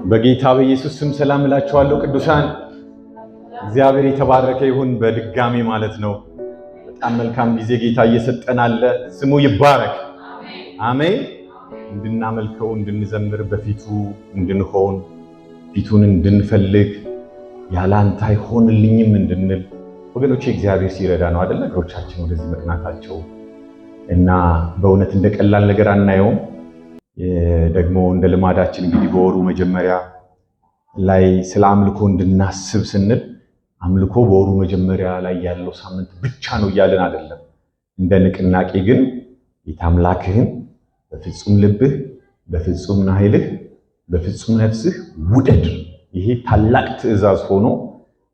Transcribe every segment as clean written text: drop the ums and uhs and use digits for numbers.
በጌታ በኢየሱስ ስም ሰላም እላችኋለሁ ቅዱሳን። እግዚአብሔር የተባረከ ይሁን በድጋሚ ማለት ነው። በጣም መልካም ጊዜ ጌታ እየሰጠን አለ። ስሙ ይባረክ። አሜን። እንድናመልከው፣ እንድንዘምር፣ በፊቱ እንድንሆን፣ ፊቱን እንድንፈልግ፣ ያላንተ አይሆንልኝም እንድንል ወገኖቼ እግዚአብሔር ሲረዳ ነው አይደል? እግሮቻችን ወደዚህ መቅናታቸው እና በእውነት እንደቀላል ነገር አናየውም። ደግሞ እንደ ልማዳችን እንግዲህ በወሩ መጀመሪያ ላይ ስለ አምልኮ እንድናስብ ስንል አምልኮ በወሩ መጀመሪያ ላይ ያለው ሳምንት ብቻ ነው እያልን አይደለም። እንደ ንቅናቄ ግን ጌታ አምላክህን በፍጹም ልብህ፣ በፍጹም ኃይልህ፣ በፍጹም ነፍስህ ውደድ። ይሄ ታላቅ ትእዛዝ ሆኖ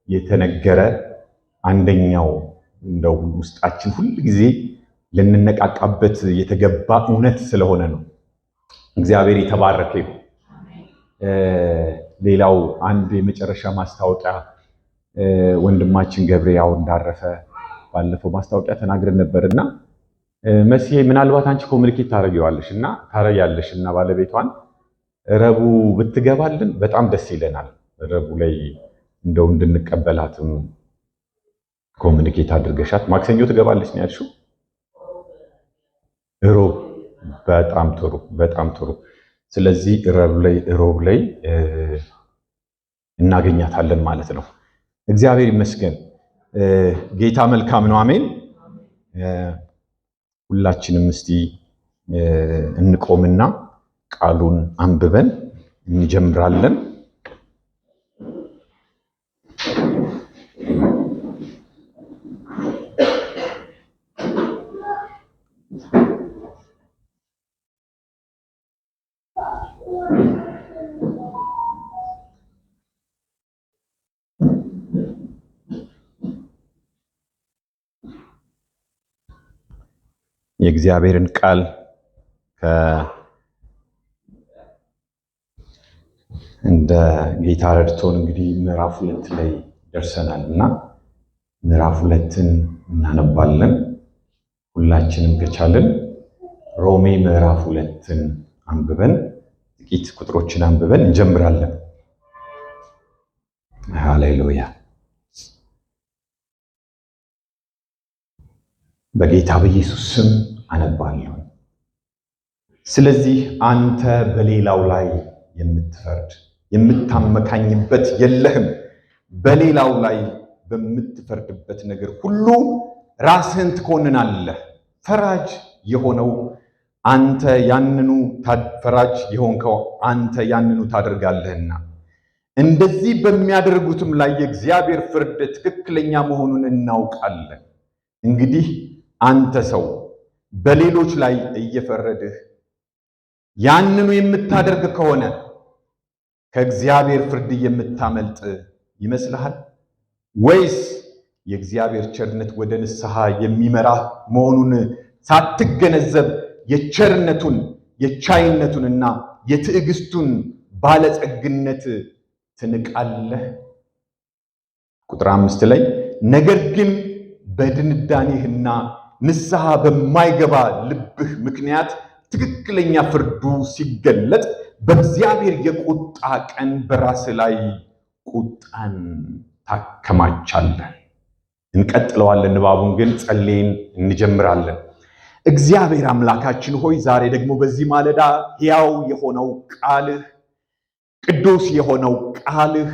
የተነገረ አንደኛው እንደው ውስጣችን ሁል ጊዜ ልንነቃቃበት የተገባ እውነት ስለሆነ ነው። እግዚአብሔር የተባረከ ይሁን። ሌላው አንድ የመጨረሻ ማስታወቂያ ወንድማችን ገብሬያው እንዳረፈ ባለፈው ማስታወቂያ ተናግረን ነበርና መሲሄ ምናልባት አንቺ ኮሙኒኬት ታረጊዋለሽና ታረያለሽና ባለቤቷን ረቡ ብትገባልን በጣም ደስ ይለናል። ረቡ ላይ እንደው እንድንቀበላትም ኮሙኒኬት አድርገሻት ማክሰኞ ትገባለች ነው ያልሽው? ሮብ በጣም ጥሩ በጣም ጥሩ። ስለዚህ ሮብ ላይ እናገኛታለን ማለት ነው። እግዚአብሔር ይመስገን። ጌታ መልካም ነው። አሜን። ሁላችንም እስቲ እንቆምና ቃሉን አንብበን እንጀምራለን። የእግዚአብሔርን ቃል እንደ ጌታ ረድቶን እንግዲህ ምዕራፍ 2 ላይ ደርሰናል እና ምዕራፍ 2ን እናነባለን። ሁላችንም ከቻልን ሮሜ ምዕራፍ 2ን አንብበን ጥቂት ቁጥሮችን አንብበን እንጀምራለን። ሃሌሉያ። በጌታ በኢየሱስ ስም አነባለሁ። ስለዚህ አንተ በሌላው ላይ የምትፈርድ የምታመካኝበት የለህም። በሌላው ላይ በምትፈርድበት ነገር ሁሉ ራስህን ትኮንናለህ። ፈራጅ የሆነው አንተ ያንኑ ታደርጋለህና እንደዚህ በሚያደርጉትም ላይ የእግዚአብሔር ፍርድ ትክክለኛ መሆኑን እናውቃለን። እንግዲህ አንተ ሰው በሌሎች ላይ እየፈረድህ ያንኑ የምታደርግ ከሆነ ከእግዚአብሔር ፍርድ የምታመልጥ ይመስልሃል? ወይስ የእግዚአብሔር ቸርነት ወደ ንስሐ የሚመራ መሆኑን ሳትገነዘብ የቸርነቱን የቻይነቱንና የትዕግስቱን ባለጸግነት ትንቃለህ? ቁጥር 5 ላይ ነገር ግን በድንዳኔህና ንስሐ በማይገባ ልብህ ምክንያት ትክክለኛ ፍርዱ ሲገለጥ በእግዚአብሔር የቁጣ ቀን በራስ ላይ ቁጣን ታከማቻለህ። እንቀጥለዋለን። ንባቡን ግን ጸልየን እንጀምራለን። እግዚአብሔር አምላካችን ሆይ ዛሬ ደግሞ በዚህ ማለዳ ሕያው የሆነው ቃልህ፣ ቅዱስ የሆነው ቃልህ፣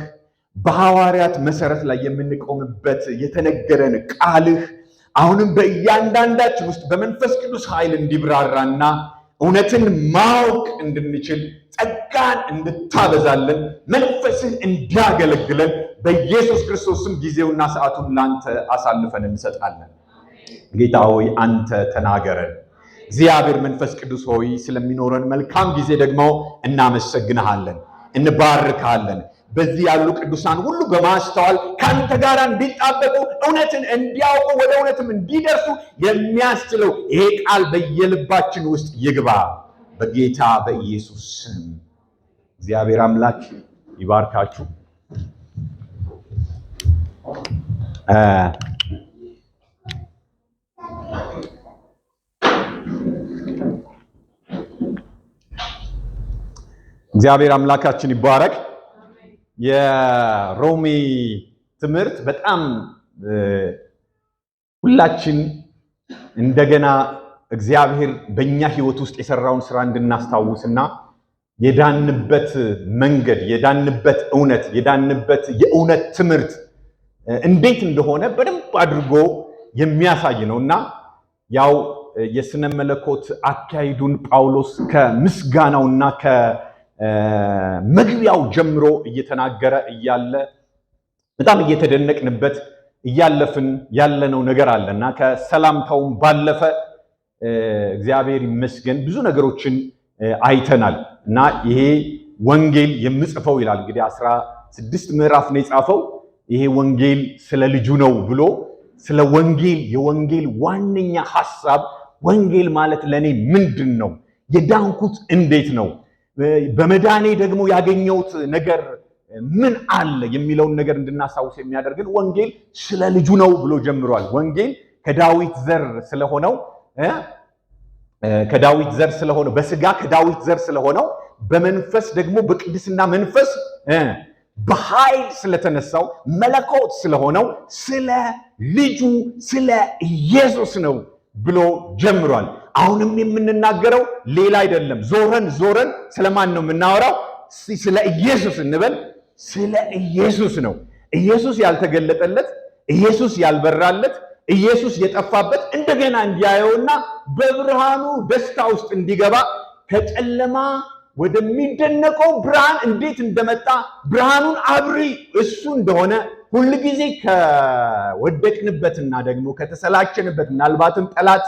በሐዋርያት መሰረት ላይ የምንቆምበት የተነገረን ቃልህ አሁንም በእያንዳንዳችን ውስጥ በመንፈስ ቅዱስ ኃይል እንዲብራራና እውነትን ማወቅ እንድንችል ጸጋን እንድታበዛለን መንፈስህ እንዲያገለግለን በኢየሱስ ክርስቶስም ጊዜውና ሰዓቱን ላንተ አሳልፈን እንሰጣለን። ጌታ ሆይ አንተ ተናገረን። እግዚአብሔር መንፈስ ቅዱስ ሆይ ስለሚኖረን መልካም ጊዜ ደግሞ እናመሰግንሃለን፣ እንባርካለን። በዚህ ያሉ ቅዱሳን ሁሉ በማስተዋል ከአንተ ጋር እንዲጣበቁ እውነትን እንዲያውቁ ወደ እውነትም እንዲደርሱ የሚያስችለው ይሄ ቃል በየልባችን ውስጥ ይግባ በጌታ በኢየሱስ ስም። እግዚአብሔር አምላክ ይባርካችሁ። እግዚአብሔር አምላካችን ይባረክ። የሮሜ ትምህርት በጣም ሁላችን እንደገና እግዚአብሔር በእኛ ህይወት ውስጥ የሰራውን ስራ እንድናስታውስና የዳንበት መንገድ፣ የዳንበት እውነት፣ የዳንበት የእውነት ትምህርት እንዴት እንደሆነ በደንብ አድርጎ የሚያሳይ ነውና ያው የስነ መለኮት አካይዱን ጳውሎስ ከምስጋናውና ከመግቢያው ጀምሮ እየተናገረ እያለ በጣም እየተደነቅንበት እያለፍን ያለነው ነገር አለና ከሰላምታውም ባለፈ እግዚአብሔር ይመስገን ብዙ ነገሮችን አይተናል እና ይሄ ወንጌል የምጽፈው ይላል እንግዲህ 16 ምዕራፍ ነው የጻፈው። ይሄ ወንጌል ስለ ልጁ ነው ብሎ ስለ ወንጌል የወንጌል ዋነኛ ሐሳብ ወንጌል ማለት ለኔ ምንድነው? የዳንኩት እንዴት ነው? በመዳኔ ደግሞ ያገኘሁት ነገር ምን አለ የሚለውን ነገር እንድናስታውስ የሚያደርግን ወንጌል ስለ ልጁ ነው ብሎ ጀምሯል። ወንጌል ከዳዊት ዘር ስለሆነው በስጋ ከዳዊት ዘር ስለሆነው በመንፈስ ደግሞ በቅድስና መንፈስ በኃይል ስለተነሳው መለኮት ስለሆነው ስለ ልጁ ስለ ኢየሱስ ነው ብሎ ጀምሯል። አሁንም የምንናገረው ሌላ አይደለም። ዞረን ስለማን ነው የምናወራው? ስለ ኢየሱስ እንበል። ስለ ኢየሱስ ነው። ኢየሱስ ያልተገለጠለት፣ ኢየሱስ ያልበራለት፣ ኢየሱስ የጠፋበት እንደገና እንዲያየውና በብርሃኑ ደስታ ውስጥ እንዲገባ ከጨለማ ወደሚደነቀው ብርሃን እንዴት እንደመጣ ብርሃኑን አብሪ እሱ እንደሆነ ሁልጊዜ ከወደቅንበትና ደግሞ ከተሰላቸንበት ምናልባትም ጠላት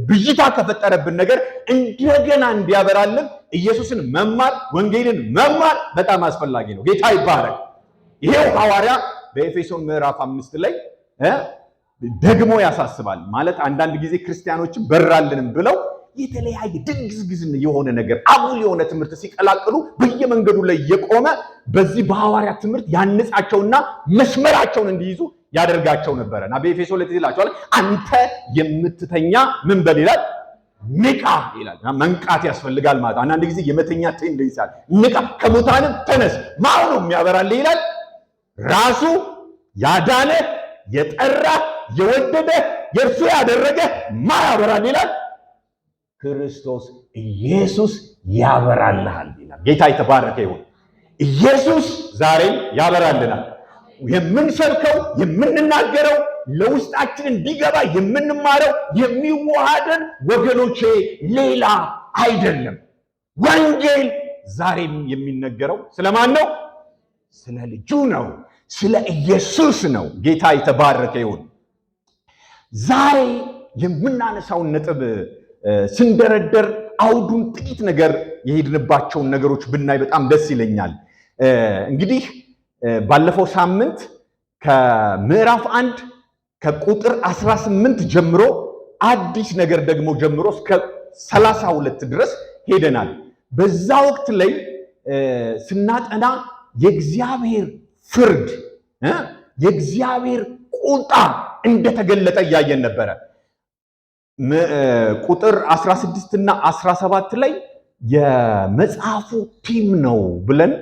ብዥታ ከፈጠረብን ነገር እንደገና እንዲያበራልን ኢየሱስን መማር ወንጌልን መማር በጣም አስፈላጊ ነው። ጌታ ይባረክ። ይሄው ሐዋርያ በኤፌሶን ምዕራፍ 5 ላይ ደግሞ ያሳስባል። ማለት አንዳንድ ጊዜ ክርስቲያኖችን በራልንም ብለው የተለያየ ድግዝግዝ የሆነ ነገር አጉል የሆነ ትምህርት ሲቀላቅሉ በየመንገዱ ላይ የቆመ በዚህ በሐዋርያ ትምህርት ያንጻቸውና መስመራቸውን እንዲይዙ ያደርጋቸው ነበርና በኤፌሶን ላይ ይላቸዋል፣ አንተ የምትተኛ ምን በል ይላል? ንቃ ይላል። መንቃት ያስፈልጋል ማለት አንዳንድ ጊዜ የመተኛ ቴንደንስ አለ። ንቃ፣ ከሙታንም ተነስ። ማን ነው የሚያበራልህ ይላል? ራሱ ያዳነ የጠራ የወደደ የእርሱ ያደረገ ማን ያበራል ይላል? ክርስቶስ ኢየሱስ ያበራልሃል ይላል። ጌታ የተባረከ ይሁን። ኢየሱስ ዛሬ ያበራልናል። የምንሰብከው የምንናገረው ለውስጣችን እንዲገባ የምንማረው የሚዋሃደን ወገኖቼ ሌላ አይደለም። ወንጌል ዛሬም የሚነገረው ስለማን ነው? ስለ ልጁ ነው፣ ስለ ኢየሱስ ነው። ጌታ የተባረከ ይሁን። ዛሬ የምናነሳውን ነጥብ ስንደረደር አውዱን ጥቂት ነገር የሄድንባቸውን ነገሮች ብናይ በጣም ደስ ይለኛል። እንግዲህ ባለፈው ሳምንት ከምዕራፍ 1 ከቁጥር 18 ጀምሮ አዲስ ነገር ደግሞ ጀምሮ እስከ 32 ድረስ ሄደናል። በዛ ወቅት ላይ ስናጠና የእግዚአብሔር ፍርድ የእግዚአብሔር ቁጣ እንደተገለጠ እያየን ነበረ። ቁጥር 16 እና 17 ላይ የመጽሐፉ ቲም ነው ብለን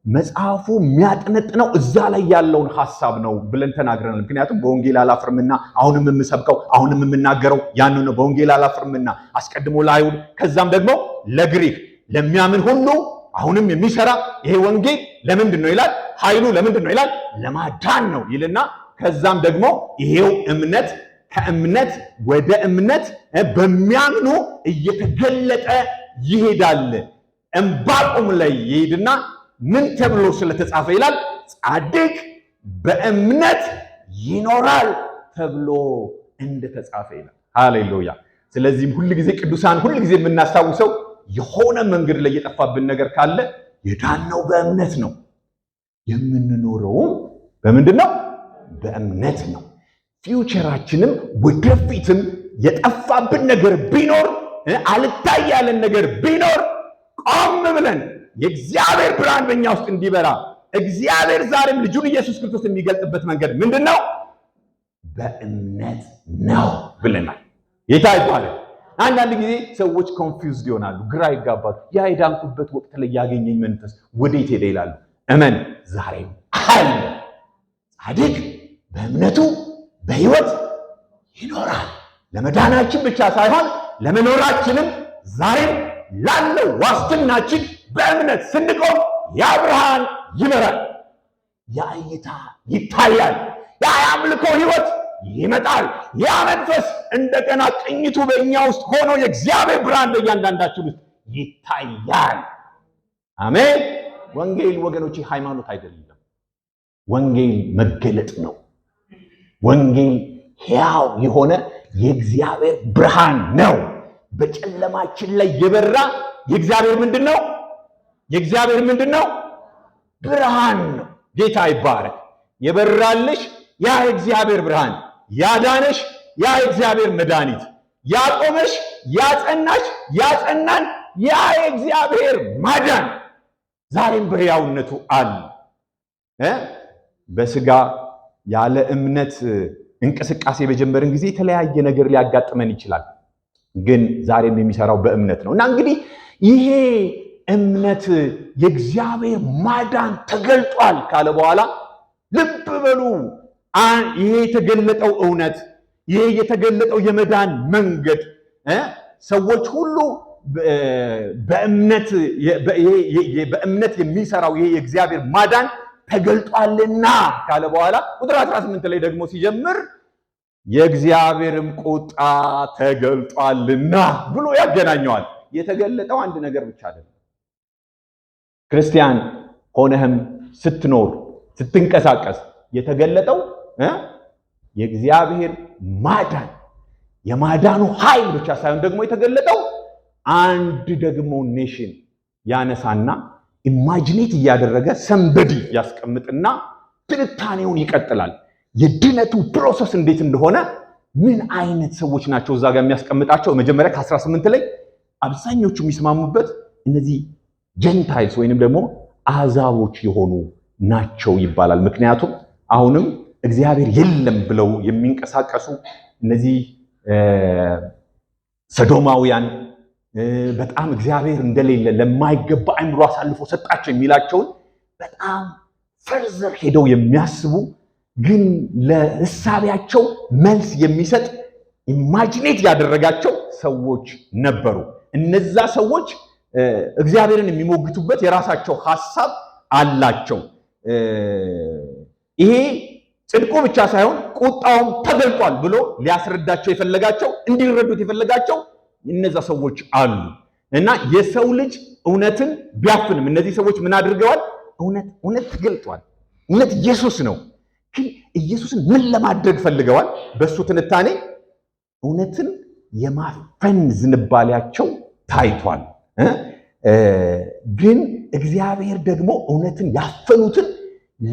መጽሐፉ የሚያጠነጥነው እዛ ላይ ያለውን ሐሳብ ነው ብለን ተናግረናል። ምክንያቱም በወንጌል አላፍርምና አሁንም የምሰብከው አሁንም የምናገረው ያን ነው። በወንጌል አላፍርምና አስቀድሞ ለአይሁድ ከዛም ደግሞ ለግሪክ ለሚያምን ሁሉ አሁንም የሚሰራ ይሄ ወንጌል ለምንድን ነው ይላል? ኃይሉ ለምንድን ነው ይላል? ለማዳን ነው ይልና ከዛም ደግሞ ይሄው እምነት ከእምነት ወደ እምነት በሚያምኑ እየተገለጠ ይሄዳል። ዕንባቆም ላይ ይሄድና ምን ተብሎ ስለተጻፈ ይላል? ጻድቅ በእምነት ይኖራል ተብሎ እንደተጻፈ ይላል። ሃሌሉያ። ስለዚህም ሁልጊዜ ቅዱሳን ሁልጊዜ የምናስታውሰው የሆነ መንገድ ላይ የጠፋብን ነገር ካለ የዳነው በእምነት ነው። የምንኖረው በምንድን ነው? በእምነት ነው። ፊውቸራችንም ወደፊትም የጠፋብን ነገር ቢኖር አልታይ ያለን ነገር ቢኖር ቆም ብለን የእግዚአብሔር ብርሃን በእኛ ውስጥ እንዲበራ እግዚአብሔር ዛሬም ልጁን ኢየሱስ ክርስቶስ የሚገልጥበት መንገድ ምንድን ነው? በእምነት ነው ብለናል። ጌታ ይባላል። አንዳንድ ጊዜ ሰዎች ኮንፊውዝድ ይሆናሉ፣ ግራ ይጋባሉ። ያ የዳንኩበት ወቅት ላይ ያገኘኝ መንፈስ ወዴት ሄደ ይላሉ። እመን፣ ዛሬም አለ። ጻድቅ በእምነቱ በሕይወት ይኖራል። ለመዳናችን ብቻ ሳይሆን ለመኖራችንም ዛሬም ላለው ዋስትናችን በእምነት ስንቆም ያ ብርሃን ይበራል፣ ያ እይታ ይታያል፣ ያ የአምልኮ ሕይወት ይመጣል። ያ መንፈስ እንደገና ቅኝቱ በእኛ ውስጥ ሆኖ የእግዚአብሔር ብርሃን በእያንዳንዳችን ውስጥ ይታያል። አሜን። ወንጌል ወገኖቼ ሃይማኖት አይደለም። ወንጌል መገለጥ ነው። ወንጌል ሕያው የሆነ የእግዚአብሔር ብርሃን ነው። በጨለማችን ላይ የበራ የእግዚአብሔር ምንድነው? የእግዚአብሔር ምንድነው? ብርሃን ነው። ጌታ ይባረክ። የበራልሽ ያ የእግዚአብሔር ብርሃን፣ ያዳነሽ ያ የእግዚአብሔር መድኃኒት፣ ያቆመሽ፣ ያጸናሽ፣ ያጸናን ያ የእግዚአብሔር ማዳን ዛሬም በሕያውነቱ አለ። በስጋ ያለ እምነት እንቅስቃሴ በጀመርን ጊዜ የተለያየ ነገር ሊያጋጥመን ይችላል። ግን ዛሬም የሚሰራው በእምነት ነው እና እንግዲህ ይሄ እምነት የእግዚአብሔር ማዳን ተገልጧል ካለ በኋላ ልብ በሉ፣ ይሄ የተገለጠው እውነት፣ ይሄ የተገለጠው የመዳን መንገድ ሰዎች ሁሉ በእምነት የሚሰራው ይሄ የእግዚአብሔር ማዳን ተገልጧልና ካለ በኋላ ቁጥር 18 ላይ ደግሞ ሲጀምር የእግዚአብሔርም ቁጣ ተገልጧልና ብሎ ያገናኘዋል። የተገለጠው አንድ ነገር ብቻ አይደለም። ክርስቲያን ሆነህም ስትኖር ስትንቀሳቀስ የተገለጠው የእግዚአብሔር ማዳን የማዳኑ ኃይል ብቻ ሳይሆን ደግሞ የተገለጠው አንድ ደግሞ ኔሽን ያነሳና ኢማጂኔት እያደረገ ሰንበዲ ያስቀምጥና ትንታኔውን ይቀጥላል። የድነቱ ፕሮሰስ እንዴት እንደሆነ ምን አይነት ሰዎች ናቸው እዛ ጋር የሚያስቀምጣቸው። መጀመሪያ ከ18 ላይ አብዛኞቹ የሚስማሙበት እነዚህ ጀንታይልስ ወይንም ደግሞ አሕዛቦች የሆኑ ናቸው ይባላል። ምክንያቱም አሁንም እግዚአብሔር የለም ብለው የሚንቀሳቀሱ እነዚህ ሰዶማውያን በጣም እግዚአብሔር እንደሌለ ለማይገባ አእምሮ አሳልፎ ሰጣቸው የሚላቸውን በጣም ፈርዘር ሄደው የሚያስቡ ግን ለሕሳቢያቸው መልስ የሚሰጥ ኢማጂኔት ያደረጋቸው ሰዎች ነበሩ። እነዛ ሰዎች እግዚአብሔርን የሚሞግቱበት የራሳቸው ሐሳብ አላቸው። ይሄ ጽድቁ ብቻ ሳይሆን ቁጣውም ተገልጧል ብሎ ሊያስረዳቸው የፈለጋቸው እንዲረዱት የፈለጋቸው እነዛ ሰዎች አሉ እና የሰው ልጅ እውነትን ቢያፍንም እነዚህ ሰዎች ምን አድርገዋል? እውነት ተገልጧል። እውነት ኢየሱስ ነው። ግን ኢየሱስን ምን ለማድረግ ፈልገዋል? በሱ ትንታኔ እውነትን የማፈን ዝንባሌያቸው ታይቷል። ግን እግዚአብሔር ደግሞ እውነትን ያፈኑትን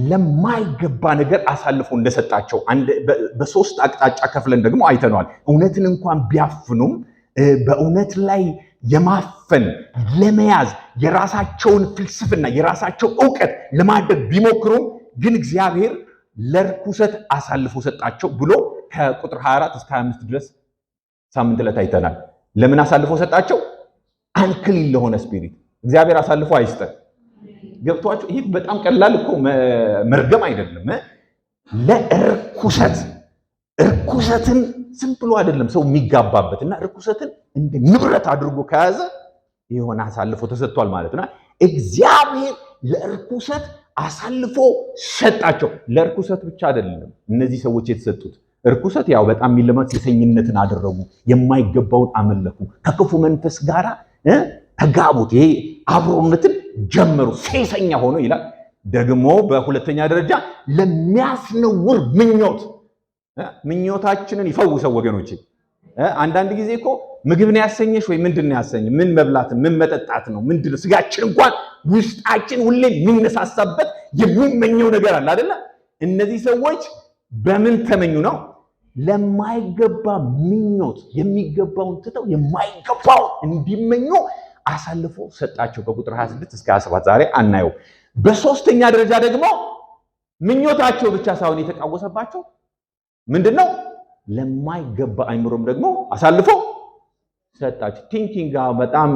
ለማይገባ ነገር አሳልፎ እንደሰጣቸው በሶስት አቅጣጫ ከፍለን ደግሞ አይተነዋል። እውነትን እንኳን ቢያፍኑም በእውነት ላይ የማፈን ለመያዝ የራሳቸውን ፍልስፍና የራሳቸው ዕውቀት ለማድረግ ቢሞክሩም ግን እግዚአብሔር ለርኩሰት አሳልፎ ሰጣቸው ብሎ ከቁጥር 24 እስከ 25 ድረስ ሳምንት ዕለት አይተናል። ለምን አሳልፎ ሰጣቸው? አንክሊን ለሆነ ስፒሪት እግዚአብሔር አሳልፎ አይስጠን። ገብቷችሁ? ይህ በጣም ቀላል እኮ መርገም አይደለም። ለርኩሰት እርኩሰትን ዝም ብሎ አይደለም ሰው የሚጋባበት እና እርኩሰትን እንደ ንብረት አድርጎ ከያዘ የሆነ አሳልፎ ተሰጥቷል ማለት ነው። እግዚአብሔር ለርኩሰት አሳልፎ ሰጣቸው። ለርኩሰት ብቻ አይደለም እነዚህ ሰዎች የተሰጡት። እርኩሰት ያው በጣም የሚለማት ሴሰኝነትን አደረጉ፣ የማይገባውን አመለኩ፣ ከክፉ መንፈስ ጋር ተጋቡት፣ ይሄ አብሮነትን ጀመሩ፣ ሴሰኛ ሆኖ ይላል። ደግሞ በሁለተኛ ደረጃ ለሚያስነውር ምኞታችንን ይፈውሰው ወገኖች። አንዳንድ ጊዜ እኮ ምግብ ነው ያሰኘሽ ወይ ምንድን ነው ያሰኘ? ምን መብላት ምን መጠጣት ነው ምንድን ነው? ስጋችን እንኳን ውስጣችን ሁሌ የሚነሳሳበት የሚመኘው ነገር አለ አይደለ? እነዚህ ሰዎች በምን ተመኙ ነው? ለማይገባ ምኞት የሚገባውን ትተው የማይገባው እንዲመኙ አሳልፎ ሰጣቸው። ከቁጥር 26 እስከ 27 ዛሬ አናየው። በሶስተኛ ደረጃ ደግሞ ምኞታቸው ብቻ ሳይሆን የተቃወሰባቸው ምንድነው? ለማይገባ አይምሮም ደግሞ አሳልፎ ሰጣችሁ። ቲንኪንግ በጣም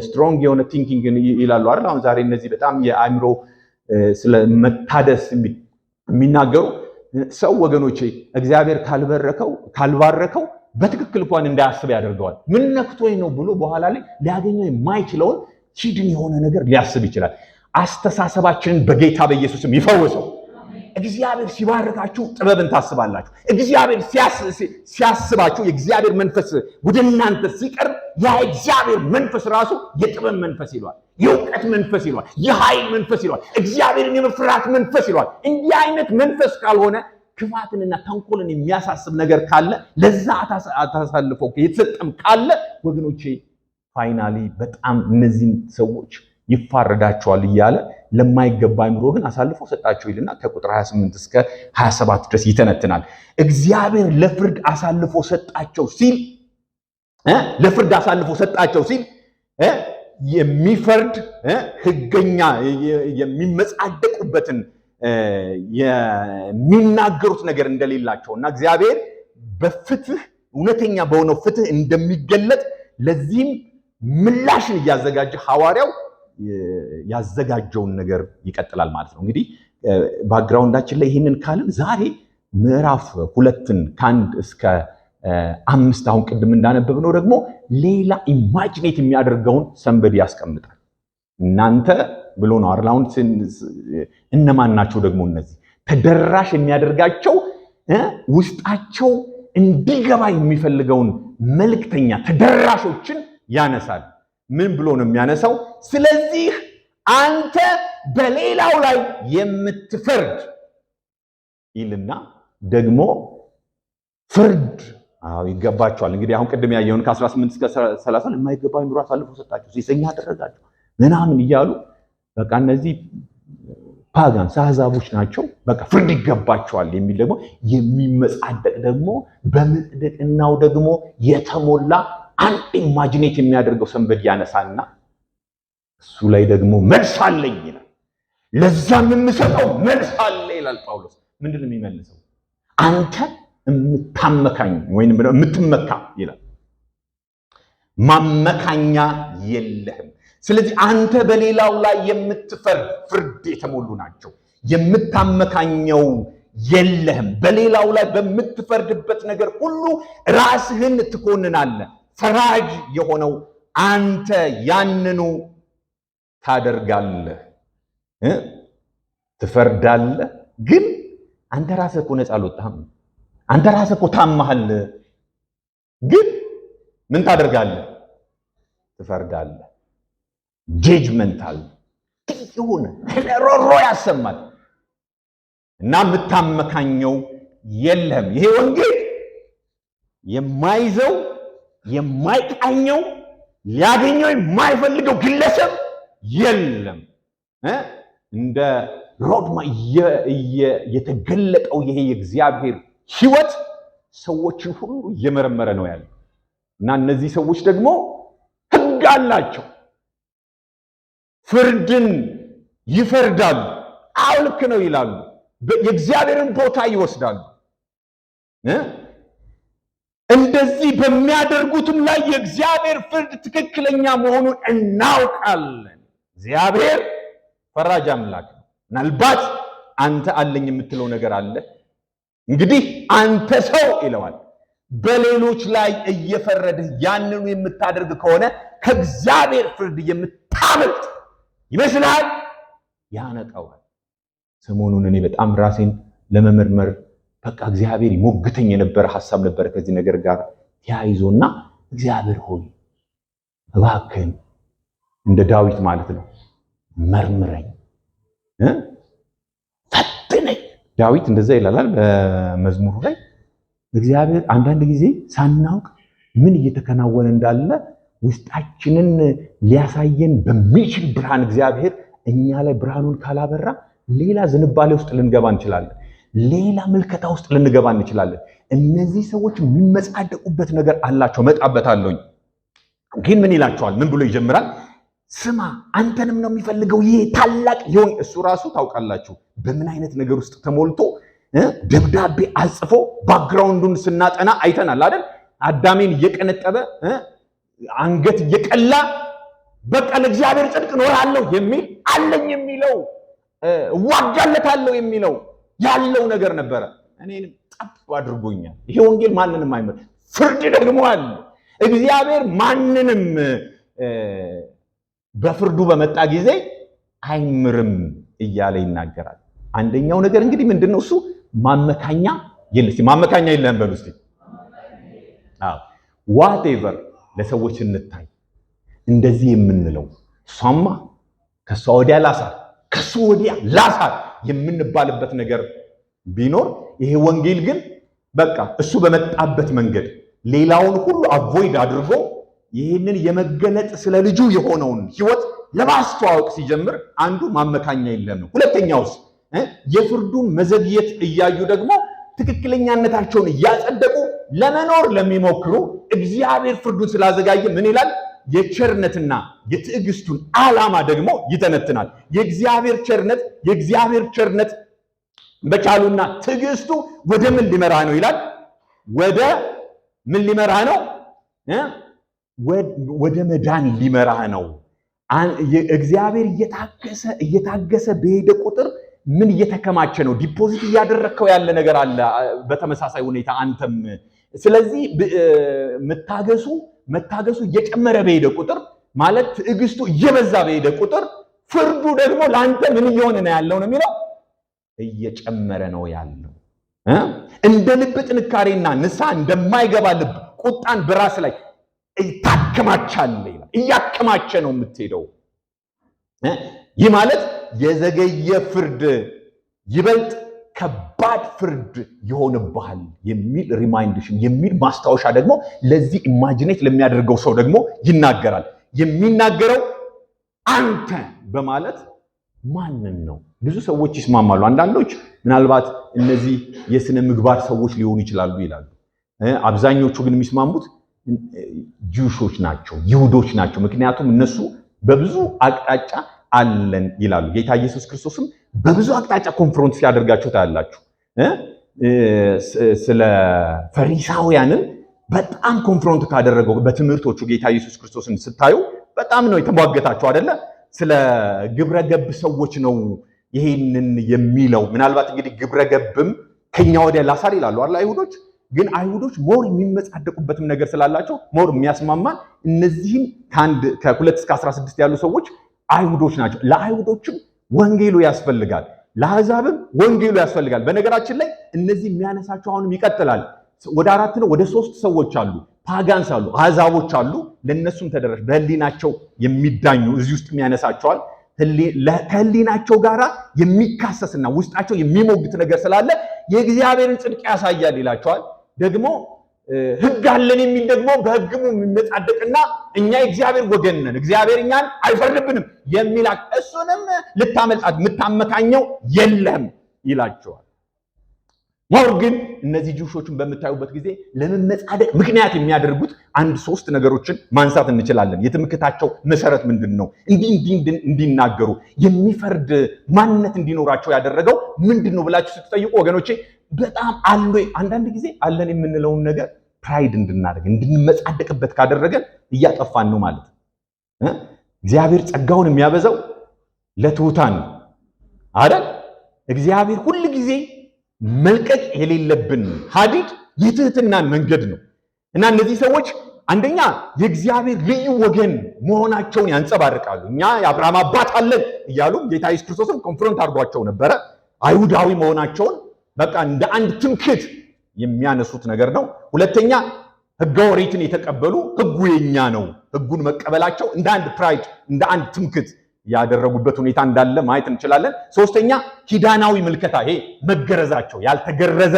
ስትሮንግ የሆነ ቲንኪንግ ይላሉ አይደል? አሁን ዛሬ እነዚህ በጣም የአእምሮ ስለ መታደስ የሚናገሩ ሰው ወገኖቼ እግዚአብሔር ካልባረከው በትክክል እንኳን እንዳያስብ ያደርገዋል። ምን ነክቶኝ ነው ብሎ በኋላ ላይ ሊያገኘው የማይችለውን ሂድን የሆነ ነገር ሊያስብ ይችላል። አስተሳሰባችንን በጌታ በኢየሱስም ይፈውሰው። እግዚአብሔር ሲባርካችሁ ጥበብን ታስባላችሁ። እግዚአብሔር ሲያስባችሁ የእግዚአብሔር መንፈስ ወደ እናንተ ሲቀርብ ያ እግዚአብሔር መንፈስ ራሱ የጥበብ መንፈስ ይሏል፣ የእውቀት መንፈስ ይሏል፣ የኃይል መንፈስ ይሏል፣ እግዚአብሔርን የመፍራት መንፈስ ይሏል። እንዲህ አይነት መንፈስ ካልሆነ ክፋትንና ተንኮልን የሚያሳስብ ነገር ካለ ለዛ አታሳልፎ የተሰጠም ካለ ወገኖቼ ፋይናሊ በጣም እነዚህን ሰዎች ይፋረዳቸዋል እያለ ለማይገባ አእምሮ ግን አሳልፎ ሰጣቸው ይልና ከቁጥር 28 እስከ 27 ድረስ ይተነትናል። እግዚአብሔር ለፍርድ አሳልፎ ሰጣቸው ሲል የሚፈርድ ህገኛ የሚመጻደቁበትን የሚናገሩት ነገር እንደሌላቸውና እግዚአብሔር በፍትህ እውነተኛ በሆነው ፍትህ እንደሚገለጥ ለዚህም ምላሽን እያዘጋጀ ሐዋርያው ያዘጋጀውን ነገር ይቀጥላል ማለት ነው። እንግዲህ ባክግራውንዳችን ላይ ይህንን ካልን ዛሬ ምዕራፍ 2ን ከ1 እስከ 5 አሁን ቅድም እንዳነበብነው ደግሞ ሌላ ኢማጂኔት የሚያደርገውን ሰንበድ ያስቀምጣል። እናንተ ብሎ ነው አይደል? አሁን እነማን ናቸው ደግሞ እነዚህ ተደራሽ የሚያደርጋቸው ውስጣቸው እንዲገባ የሚፈልገውን መልእክተኛ ተደራሾችን ያነሳል። ምን ብሎ ነው የሚያነሳው? ስለዚህ አንተ በሌላው ላይ የምትፈርድ ይልና ደግሞ ፍርድ ይገባቸዋል። እንግዲህ አሁን ቅድም ያየውን ከ18 እስከ 30 የማይገባ ኑሮ አሳልፎ ሰጣቸው፣ ሴሰኛ አደረጋቸው ምናምን እያሉ በቃ እነዚህ ፓጋንስ አሕዛቦች ናቸው፣ በቃ ፍርድ ይገባቸዋል የሚል ደግሞ የሚመጻደቅ ደግሞ በመጽደቅናው ደግሞ የተሞላ አንድ ኢማጂኔት የሚያደርገው ሰንበድ ያነሳና እሱ ላይ ደግሞ መልስ አለኝ ይላል። ለዛም የምሰጠው መልስ አለ ይላል ጳውሎስ። ምንድን ነው የሚመልሰው? አንተ የምታመካኝ ወይንም የምትመካ ይላል። ማመካኛ የለህም። ስለዚህ አንተ በሌላው ላይ የምትፈርድ ፍርድ የተሞሉ ናቸው። የምታመካኘው የለህም። በሌላው ላይ በምትፈርድበት ነገር ሁሉ ራስህን ትኮንናለህ። ፈራጅ የሆነው አንተ ያንኑ ታደርጋለህ፣ ትፈርዳለህ። ግን አንተ ራስህ እኮ ነፃ አልወጣህም። አንተ ራስህ እኮ ታማሃል። ግን ምን ታደርጋለህ? ትፈርዳለህ። ጀጅመንታል ይሁን ሮሮ ያሰማል እና የምታመካኘው የለህም። ይሄ ወንጌል የማይዘው የማይቃኘው ሊያገኘው የማይፈልገው ግለሰብ የለም። እንደ ሮድማ የተገለጠው ይሄ የእግዚአብሔር ሕይወት ሰዎችን ሁሉ እየመረመረ ነው ያለው እና እነዚህ ሰዎች ደግሞ ሕግ አላቸው። ፍርድን ይፈርዳሉ። ልክ ነው ይላሉ። የእግዚአብሔርን ቦታ ይወስዳሉ። እንደዚህ በሚያደርጉትም ላይ የእግዚአብሔር ፍርድ ትክክለኛ መሆኑን እናውቃለን። እግዚአብሔር ፈራጅ አምላክ ነው። ምናልባት አንተ አለኝ የምትለው ነገር አለ። እንግዲህ አንተ ሰው ይለዋል፣ በሌሎች ላይ እየፈረድህ ያንኑ የምታደርግ ከሆነ ከእግዚአብሔር ፍርድ የምታመልጥ ይመስላል። ያነቀዋል። ሰሞኑን እኔ በጣም ራሴን ለመመርመር በቃ እግዚአብሔር ይሞግተኝ የነበረ ሐሳብ ነበረ ከዚህ ነገር ጋር ተያይዞና እግዚአብሔር ሆይ እባክህን እንደ ዳዊት ማለት ነው መርምረኝ፣ ፈትነኝ። ዳዊት እንደዛ ይላል በመዝሙሩ ላይ። እግዚአብሔር አንዳንድ ጊዜ ሳናውቅ ምን እየተከናወነ እንዳለ ውስጣችንን ሊያሳየን በሚችል ብርሃን እግዚአብሔር እኛ ላይ ብርሃኑን ካላበራ ሌላ ዝንባሌ ውስጥ ልንገባ እንችላለን። ሌላ ምልከታ ውስጥ ልንገባ እንችላለን። እነዚህ ሰዎች የሚመጻደቁበት ነገር አላቸው። መጣበታለሁኝ። ግን ምን ይላቸዋል? ምን ብሎ ይጀምራል? ስማ አንተንም ነው የሚፈልገው ይሄ ታላቅ ይሁን። እሱ ራሱ ታውቃላችሁ በምን አይነት ነገር ውስጥ ተሞልቶ ደብዳቤ አጽፎ ባክግራውንዱን ስናጠና አይተናል አይደል? አዳሜን እየቀነጠበ አንገት እየቀላ በቃ ለእግዚአብሔር ጽድቅ ኖራለሁ የሚል አለኝ የሚለው ዋጋለታለሁ የሚለው ያለው ነገር ነበረ። እኔንም ጠብ አድርጎኛል። ይሄ ወንጌል ማንንም አይምር። ፍርድ ደግሞ አለ። እግዚአብሔር ማንንም በፍርዱ በመጣ ጊዜ አይምርም እያለ ይናገራል። አንደኛው ነገር እንግዲህ ምንድነው እሱ? ማመካኛ የለስ ማመካኛ የለም በሉ እስቲ። ዋትኤቨር ለሰዎች እንታይ እንደዚህ የምንለው እሷማ ከሷ ወዲያ ላሳር ከሱ ወዲያ ላሳር የምንባልበት ነገር ቢኖር ይሄ ወንጌል ግን በቃ እሱ በመጣበት መንገድ ሌላውን ሁሉ አቮይድ አድርጎ ይሄንን የመገለጥ ስለ ልጁ የሆነውን ህይወት ለማስተዋወቅ ሲጀምር አንዱ ማመካኛ የለም ነው። ሁለተኛውስ የፍርዱን መዘግየት እያዩ ደግሞ ትክክለኛነታቸውን እያጸደቁ ለመኖር ለሚሞክሩ እግዚአብሔር ፍርዱን ስላዘጋየ ምን ይላል? የቸርነትና የትዕግስቱን ዓላማ ደግሞ ይተነትናል። የእግዚአብሔር ቸርነት በቻሉና ትዕግስቱ ወደ ምን ሊመራ ነው ይላል? ወደ ምን ሊመራ ነው? ወደ መዳን ሊመራ ነው። እግዚአብሔር እየታገሰ በሄደ ቁጥር ምን እየተከማቸ ነው? ዲፖዚት እያደረከው ያለ ነገር አለ በተመሳሳይ ሁኔታ አንተም። ስለዚህ መታገሱ እየጨመረ በሄደ ቁጥር ማለት ትዕግስቱ እየበዛ በሄደ ቁጥር ፍርዱ ደግሞ ለአንተ ምን እየሆነ ነው ያለው ነው የሚለው? እየጨመረ ነው ያለው። እንደ ልብ ጥንካሬና ንስሐ እንደማይገባ ልብ ቁጣን በራስ ላይ ታከማቻለህ ይላል። እያከማቸ ነው የምትሄደው። ይህ ማለት የዘገየ ፍርድ ይበልጥ ከባድ ፍርድ ይሆንብሃል የሚል ሪማይንድሽን የሚል ማስታወሻ ደግሞ ለዚህ ኢማጂኔት ለሚያደርገው ሰው ደግሞ ይናገራል። የሚናገረው አንተ በማለት ማንን ነው? ብዙ ሰዎች ይስማማሉ። አንዳንዶች ምናልባት እነዚህ የስነ ምግባር ሰዎች ሊሆኑ ይችላሉ ይላሉ። አብዛኞቹ ግን የሚስማሙት ጁሾች ናቸው፣ ይሁዶች ናቸው። ምክንያቱም እነሱ በብዙ አቅጣጫ አለን ይላሉ። ጌታ ኢየሱስ ክርስቶስም በብዙ አቅጣጫ ኮንፍሮንት ሲያደርጋቸው ታያላችሁ። ስለ ፈሪሳውያንን በጣም ኮንፍሮንት ካደረገው በትምህርቶቹ ጌታ ኢየሱስ ክርስቶስን ስታዩ በጣም ነው የተሟገታቸው አይደለ? ስለ ግብረገብ ሰዎች ነው ይሄንን የሚለው። ምናልባት እንግዲህ ግብረገብም ከኛ ወዲያ ላሳር ይላሉ አይደል አይሁዶች። ግን አይሁዶች ሞር የሚመጻደቁበትም ነገር ስላላቸው ሞር የሚያስማማን እነዚህን ከ2 እስከ 16 ያሉ ሰዎች አይሁዶች ናቸው። ለአይሁዶችም ወንጌሉ ያስፈልጋል፣ ለአሕዛብም ወንጌሉ ያስፈልጋል። በነገራችን ላይ እነዚህ የሚያነሳቸው አሁንም ይቀጥላል። ወደ 4 ነው ወደ 3 ሰዎች አሉ። ፓጋንስ አሉ፣ አሕዛቦች አሉ። ለነሱም ተደረሽ በህሊናቸው የሚዳኙ እዚህ ውስጥ የሚያነሳቸዋል። ከህሊናቸው ጋራ የሚካሰስና ውስጣቸው የሚሞግት ነገር ስላለ የእግዚአብሔርን ጽድቅ ያሳያል ይላቸዋል። ደግሞ ህግ አለን የሚል ደግሞ በህግሙ የሚመጻደቅና እኛ የእግዚአብሔር ወገን ነን እግዚአብሔር እኛን አይፈርድብንም የሚል እሱንም ልታመልጣት የምታመካኘው የለም ይላቸዋል። ሞር ግን እነዚህ ጁሾችን በምታዩበት ጊዜ ለመመጻደቅ ምክንያት የሚያደርጉት 1-3 ነገሮችን ማንሳት እንችላለን። የትምክታቸው መሰረት ምንድነው? እንዲናገሩ የሚፈርድ ማንነት እንዲኖራቸው ያደረገው ምንድነው ብላችሁ ስትጠይቁ ወገኖቼ በጣም አንዳንድ ጊዜ አለን የምንለውን ነገር ፕራይድ እንድናደርግ እንድንመጻደቅበት ካደረገን እያጠፋን ነው ማለት ነው። እግዚአብሔር ጸጋውን የሚያበዛው ለትሑታን አይደል? እግዚአብሔር ሁሉ ጊዜ መልቀቅ የሌለብን ሀዲድ የትህትናን መንገድ ነው እና እነዚህ ሰዎች አንደኛ የእግዚአብሔር ልዩ ወገን መሆናቸውን ያንጸባርቃሉ። እኛ የአብርሃም አባት አለን እያሉ ጌታ ኢየሱስ ክርስቶስን ኮንፍሮንት አድርጓቸው ነበረ። አይሁዳዊ መሆናቸውን በቃ እንደ አንድ ትምክህት የሚያነሱት ነገር ነው። ሁለተኛ ሕገ ኦሪትን የተቀበሉ ሕጉ የኛ ነው፣ ሕጉን መቀበላቸው እንደ አንድ ፕራይድ እንደ አንድ ትምክህት ያደረጉበት ሁኔታ እንዳለ ማየት እንችላለን። ሶስተኛ ኪዳናዊ ምልከታ፣ ይሄ መገረዛቸው ያልተገረዘ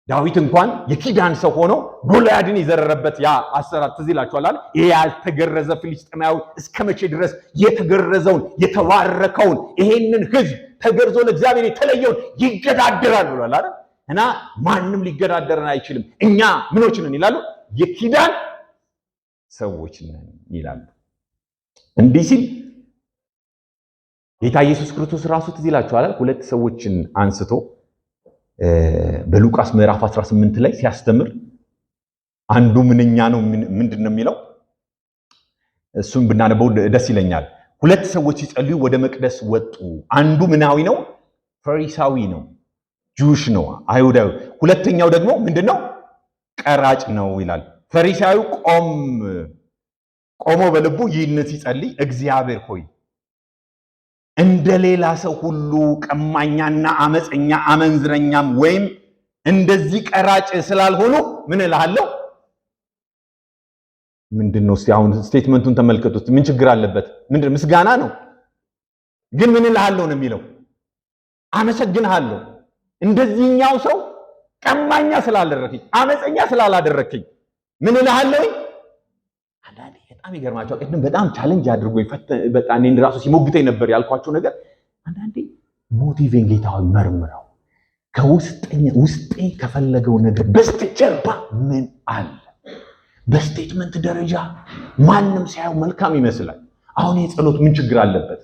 ዳዊት እንኳን የኪዳን ሰው ሆኖ ጎልያድን የዘረረበት ያ አሰራር ትዝ ይላችኋል አይደል? ይሄ ያልተገረዘ ፍልስጤማዊ እስከመቼ ድረስ የተገረዘውን የተባረከውን ይሄንን ሕዝብ ተገርዞ ለእግዚአብሔር የተለየውን ይገዳደራል ብሏል አይደል? እና ማንም ሊገዳደረን አይችልም፣ እኛ ምኖች ነን ይላሉ፣ የኪዳን ሰዎች ነን ይላሉ። እንዲህ ሲል ጌታ ኢየሱስ ክርስቶስ ራሱ ትዝ ይላችኋል 2 ሰዎችን አንስቶ በሉቃስ ምዕራፍ 18 ላይ ሲያስተምር አንዱ ምንኛ ነው ምንድነው የሚለው? እሱን ብናነበው ደስ ይለኛል። ሁለት ሰዎች ሲጸልዩ ወደ መቅደስ ወጡ። አንዱ ምናዊ ነው? ፈሪሳዊ ነው፣ ጁሽ ነው፣ አይሁዳዊ። ሁለተኛው ደግሞ ምንድነው? ቀራጭ ነው ይላል። ፈሪሳዊው ቆሞ በልቡ ይህን ሲጸልይ እግዚአብሔር ሆይ እንደሌላ ሰው ሁሉ ቀማኛና አመፀኛ አመንዝረኛም ወይም እንደዚህ ቀራጭ ስላልሆኑ ምን እልሃለሁ? ምንድነው? እስቲ አሁን ስቴትመንቱን ተመልከቱት። ምን ችግር አለበት? ምንድነው? ምስጋና ነው። ግን ምን እልሃለሁ ነው የሚለው? አመሰግንሃለሁ እንደዚህኛው ሰው ቀማኛ ስላላደረከኝ፣ አመፀኛ ስላላደረከኝ ምን እልሃለሁ? አንዳንዴ በጣም ይገርማቸዋል። ቅድም በጣም ቻሌንጅ አድርጎኝ በጣም እኔን ራሱ ሲሞግተኝ ነበር ያልኳቸው ነገር። አንዳንዴ ሞቲቬን ጌታውን መርምረው ውስጤ ከፈለገው ነገር በስተጀርባ ምን አለ? በስቴትመንት ደረጃ ማንም ሳይው መልካም ይመስላል። አሁን የጸሎት ምን ችግር አለበት?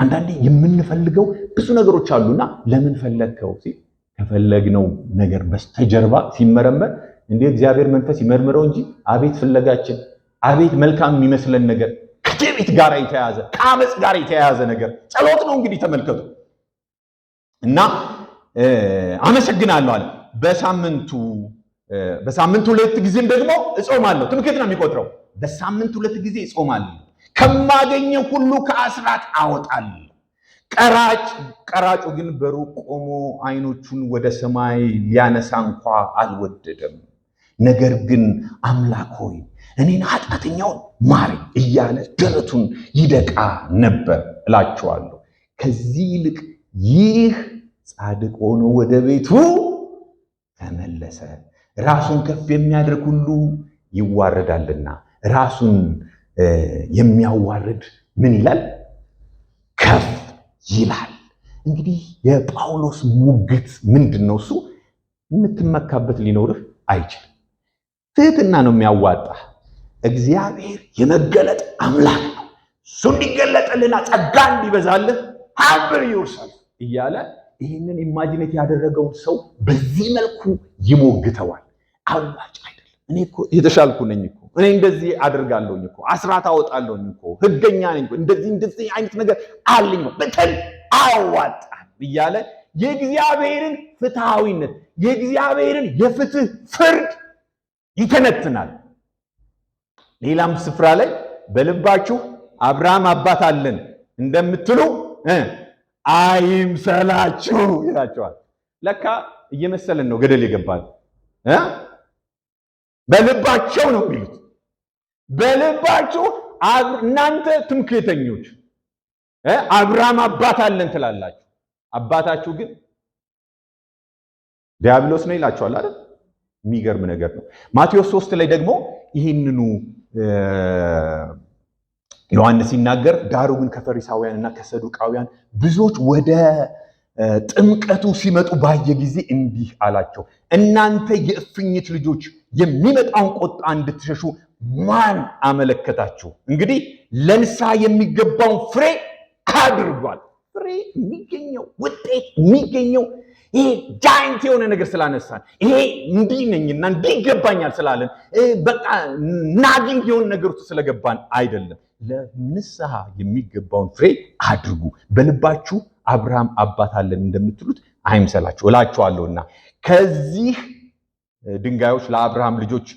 አንዳንዴ የምንፈልገው ብዙ ነገሮች አሉና ለምን ፈለግከው ሲል ከፈለግነው ነገር በስተጀርባ ሲመረመር እንደ እግዚአብሔር መንፈስ ይመርምረው እንጂ አቤት ፍለጋችን፣ አቤት መልካም የሚመስለን ነገር ከትዕቢት ጋር የተያያዘ ከአመጽ ጋር የተያያዘ ነገር ጸሎት ነው። እንግዲህ ተመልከቱ እና አመሰግናለሁ አለ። በሳምንቱ 2 ጊዜም ደግሞ እጾማለሁ። ትምክህት ነው የሚቆጥረው። በሳምንት 2 ጊዜ እጾማለሁ፣ ከማገኘው ሁሉ ከአስራት አወጣለሁ። ቀራጩ ግን በሩቅ ቆሞ አይኖቹን ወደ ሰማይ ሊያነሳ እንኳ አልወደደም። ነገር ግን አምላክ ሆይ እኔን ኃጢአተኛውን ማረኝ እያለ ደረቱን ይደቃ ነበር እላችኋለሁ። ከዚህ ይልቅ ይህ ጻድቅ ሆኖ ወደ ቤቱ ተመለሰ። ራሱን ከፍ የሚያደርግ ሁሉ ይዋረዳልና ራሱን የሚያዋርድ ምን ይላል? ከፍ ይላል። እንግዲህ የጳውሎስ ሙግት ምንድነው? እሱ የምትመካበት ሊኖርህ አይችልም። ትህትና ነው የሚያዋጣ። እግዚአብሔር የመገለጥ አምላክ ነው። እሱ እንዲገለጥልና ጸጋ እንዲበዛልህ humble yourself እያለ ይህንን ኢማጂኔት ያደረገውን ሰው በዚህ መልኩ ይሞግተዋል። አዋጭ አይደለም። እኔ እኮ የተሻልኩ ነኝ እኮ፣ እኔ እንደዚህ አድርጋለሁኝ እኮ፣ አስራት አወጣለሁኝ እኮ፣ ህገኛ ነኝ እኮ፣ እንደዚህ አይነት ነገር አለኝ በተል አዋጣል እያለ የእግዚአብሔርን ፍትሃዊነት የእግዚአብሔርን የፍትህ ፍርድ ይተነትናል። ሌላም ስፍራ ላይ በልባችሁ አብርሃም አባት አለን እንደምትሉ አይምሰላችሁ ይላቸዋል። ለካ እየመሰለን ነው ገደል የገባል። በልባቸው ነው የሚሉት። በልባችሁ እናንተ ትምክህተኞች አብርሃም አባት አለን ትላላችሁ፣ አባታችሁ ግን ዲያብሎስ ነው ይላችኋል አይደል? የሚገርም ነገር ነው። ማቴዎስ 3 ላይ ደግሞ ይህንኑ ዮሐንስ ሲናገር ዳሩ ግን ከፈሪሳውያንና ከሰዱቃውያን ብዙዎች ወደ ጥምቀቱ ሲመጡ ባየ ጊዜ እንዲህ አላቸው፣ እናንተ የእፉኝት ልጆች የሚመጣውን ቁጣ እንድትሸሹ ማን አመለከታችሁ? እንግዲህ ለንስሐ የሚገባውን ፍሬ አድርጓል። ፍሬ የሚገኘው ውጤት የሚገኘው ይሄ ጃይንት የሆነ ነገር ስላነሳን፣ ይሄ እንዲህ ነኝና እንዲህ ይገባኛል ስላለን በቃ ናጊንግ የሆነ ነገር ውስጥ ስለገባን አይደለም። ለንስሐ የሚገባውን ፍሬ አድርጉ። በልባችሁ አብርሃም አባት አለን እንደምትሉት አይምሰላችሁ እላችኋለሁና ከዚህ ድንጋዮች ለአብርሃም ልጆች